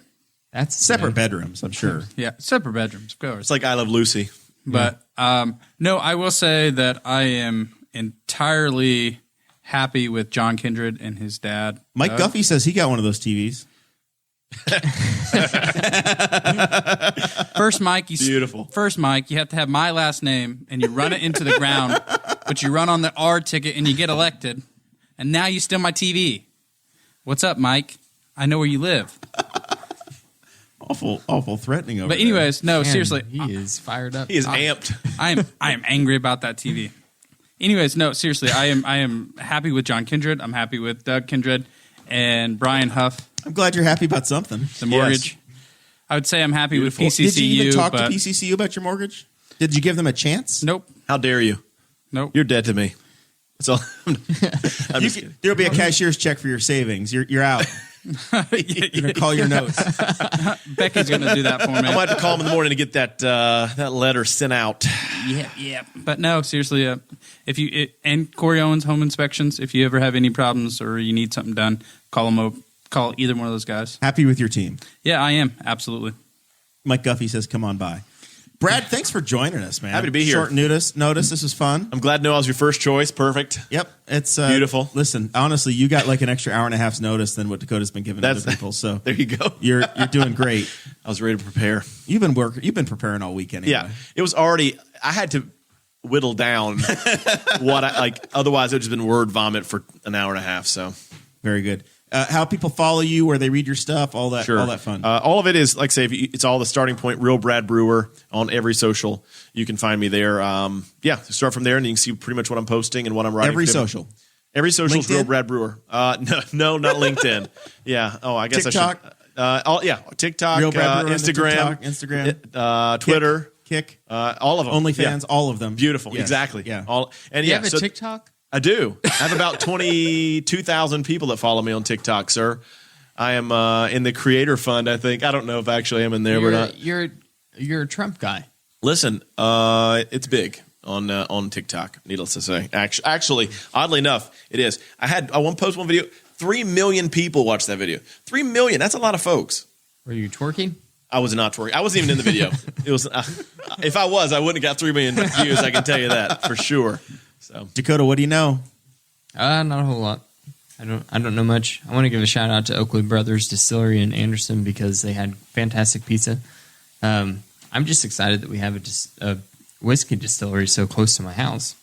That's separate bedrooms, I'm sure. Yeah, separate bedrooms, of course. It's like I Love Lucy. But no, I will say that I am entirely happy with John Kindred and his dad. Mike Guffey says he got one of those TVs. First, Mike, beautiful. First, Mike, you have to have my last name, and you run it into the ground, but you run on the R ticket, and you get elected. And now you steal my TV. What's up, Mike? I know where you live. Awful threatening over But anyways, there. no, seriously. He is fired up. He is amped. I am angry about that TV. Anyways, no, seriously, I am happy with John Kindred. I'm happy with Doug Kindred and Brian Huff. I'm glad you're happy about something. The mortgage. Yes. I would say I'm happy with PCCU. Did you even talk to PCCU about your mortgage? Did you give them a chance? Nope. How dare you? Nope. You're dead to me. That's all. I'm just kidding. There'll be a cashier's check for your savings. You're out. You're gonna call your notes. Becky's gonna do that for me. I might have to call him in the morning to get that letter sent out. Yeah. But no, seriously, and Corey Owens Home Inspections. If you ever have any problems or you need something done, call them. Call either one of those guys. Happy with your team? Yeah, I am absolutely. Mike Guffey says, "Come on by." Brad, thanks for joining us, man. Happy to be here. Short notice. This was fun. I'm glad to know I was your first choice. Perfect. Yep. It's beautiful. Listen, honestly, you got like an extra hour and a half's notice than what Dakota's been giving other people. So there you go. You're doing great. I was ready to prepare. You've been preparing all weekend. Anyway. Yeah. It was already. I had to whittle down what I like. Otherwise, it would have just been word vomit for an hour and a half. So very good. How people follow you, where they read your stuff, all that, sure. all that fun. All of it is, like I say, it's all the starting point. Real Brad Brewer on every social. You can find me there. Start from there, and you can see pretty much what I'm posting and what I'm writing. Every social is Real Brad Brewer. No, not LinkedIn. Yeah. Oh, I guess TikTok. TikTok, Real Brad Brewer Instagram, Twitter, Kick, all of them. OnlyFans, all of them. Beautiful. Yes. Exactly. Yeah. You have a TikTok? I do. I have about 22,000 people that follow me on TikTok, sir. I am in the creator fund, I think. I don't know if actually I'm in there or not. You're a Trump guy. Listen, it's big on TikTok, needless to say. Actually, oddly enough, it is. I won't post one video. 3 million people watched that video. 3 million. That's a lot of folks. Were you twerking? I was not twerking. I wasn't even in the video. It was. If I was, I wouldn't have got 3 million views. I can tell you that for sure. So, Dakota, what do you know? Not a whole lot. I don't know much. I want to give a shout out to Oakley Brothers Distillery in Anderson because they had fantastic pizza. I'm just excited that we have a whiskey distillery so close to my house.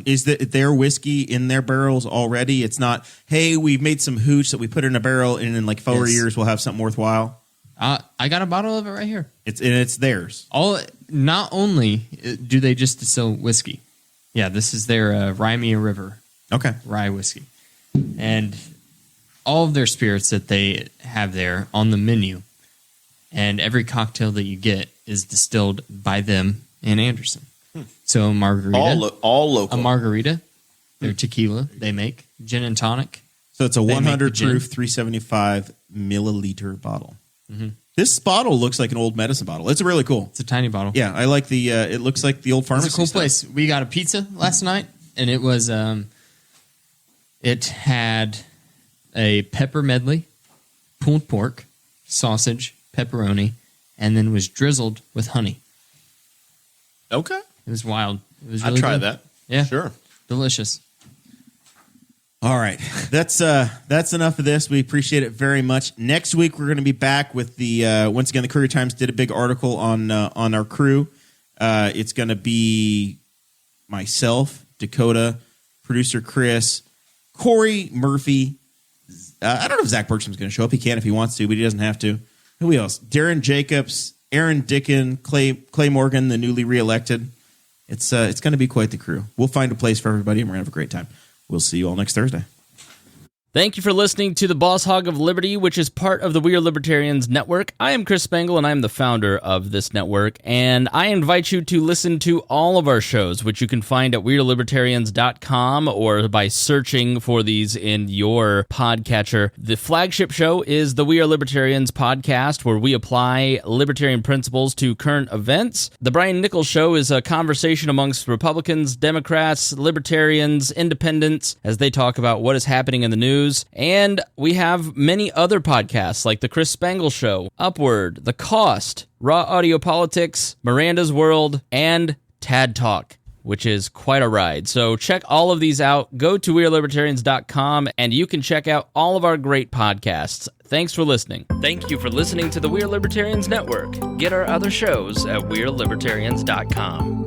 Is their whiskey in their barrels already? It's not, hey, we've made some hooch that we put in a barrel and in like 4 years we'll have something worthwhile? I got a bottle of it right here. It's theirs. Not only do they just distill whiskey. Yeah, this is their Rymea River rye whiskey. And all of their spirits that they have there on the menu and every cocktail that you get is distilled by them in Anderson. So a margarita. All local. A margarita. Their tequila they make. Gin and tonic. So it's a 100 proof, 375 milliliter bottle. Mm-hmm. This bottle looks like an old medicine bottle. It's really cool. It's a tiny bottle. Yeah, I like the, it looks like the old pharmacy It's a cool stuff. place. We got a pizza last night, and it was, it had a pepper medley, pulled pork, sausage, pepperoni, and then was drizzled with honey. Okay. It was wild. It was really I'd try good. that. Yeah. Sure. Delicious. All right. That's enough of this. We appreciate it very much. Next week, we're going to be back with the, once again, the Courier Times did a big article on our crew. It's going to be myself, Dakota, producer Chris, Corey Murphy. I don't know if Zach Bergstrom's going to show up. He can if he wants to, but he doesn't have to. Who else? Darren Jacobs, Aaron Dickin, Clay Morgan, the newly reelected. It's going to be quite the crew. We'll find a place for everybody, and we're going to have a great time. We'll see you all next Thursday. Thank you for listening to the Boss Hog of Liberty, which is part of the We Are Libertarians Network. I am Chris Spangle, and I am the founder of this network, and I invite you to listen to all of our shows, which you can find at WeAreLibertarians.com or by searching for these in your podcatcher. The flagship show is the We Are Libertarians podcast, where we apply libertarian principles to current events. The Brian Nichols Show is a conversation amongst Republicans, Democrats, Libertarians, Independents, as they talk about what is happening in the news. And we have many other podcasts like The Chris Spangle Show, Upward, The Cost, Raw Audio Politics, Miranda's World, and Tad Talk, which is quite a ride. So check all of these out. Go to WeAreLibertarians.com and you can check out all of our great podcasts. Thanks for listening. Thank you for listening to the We Are Libertarians Network. Get our other shows at WeAreLibertarians.com.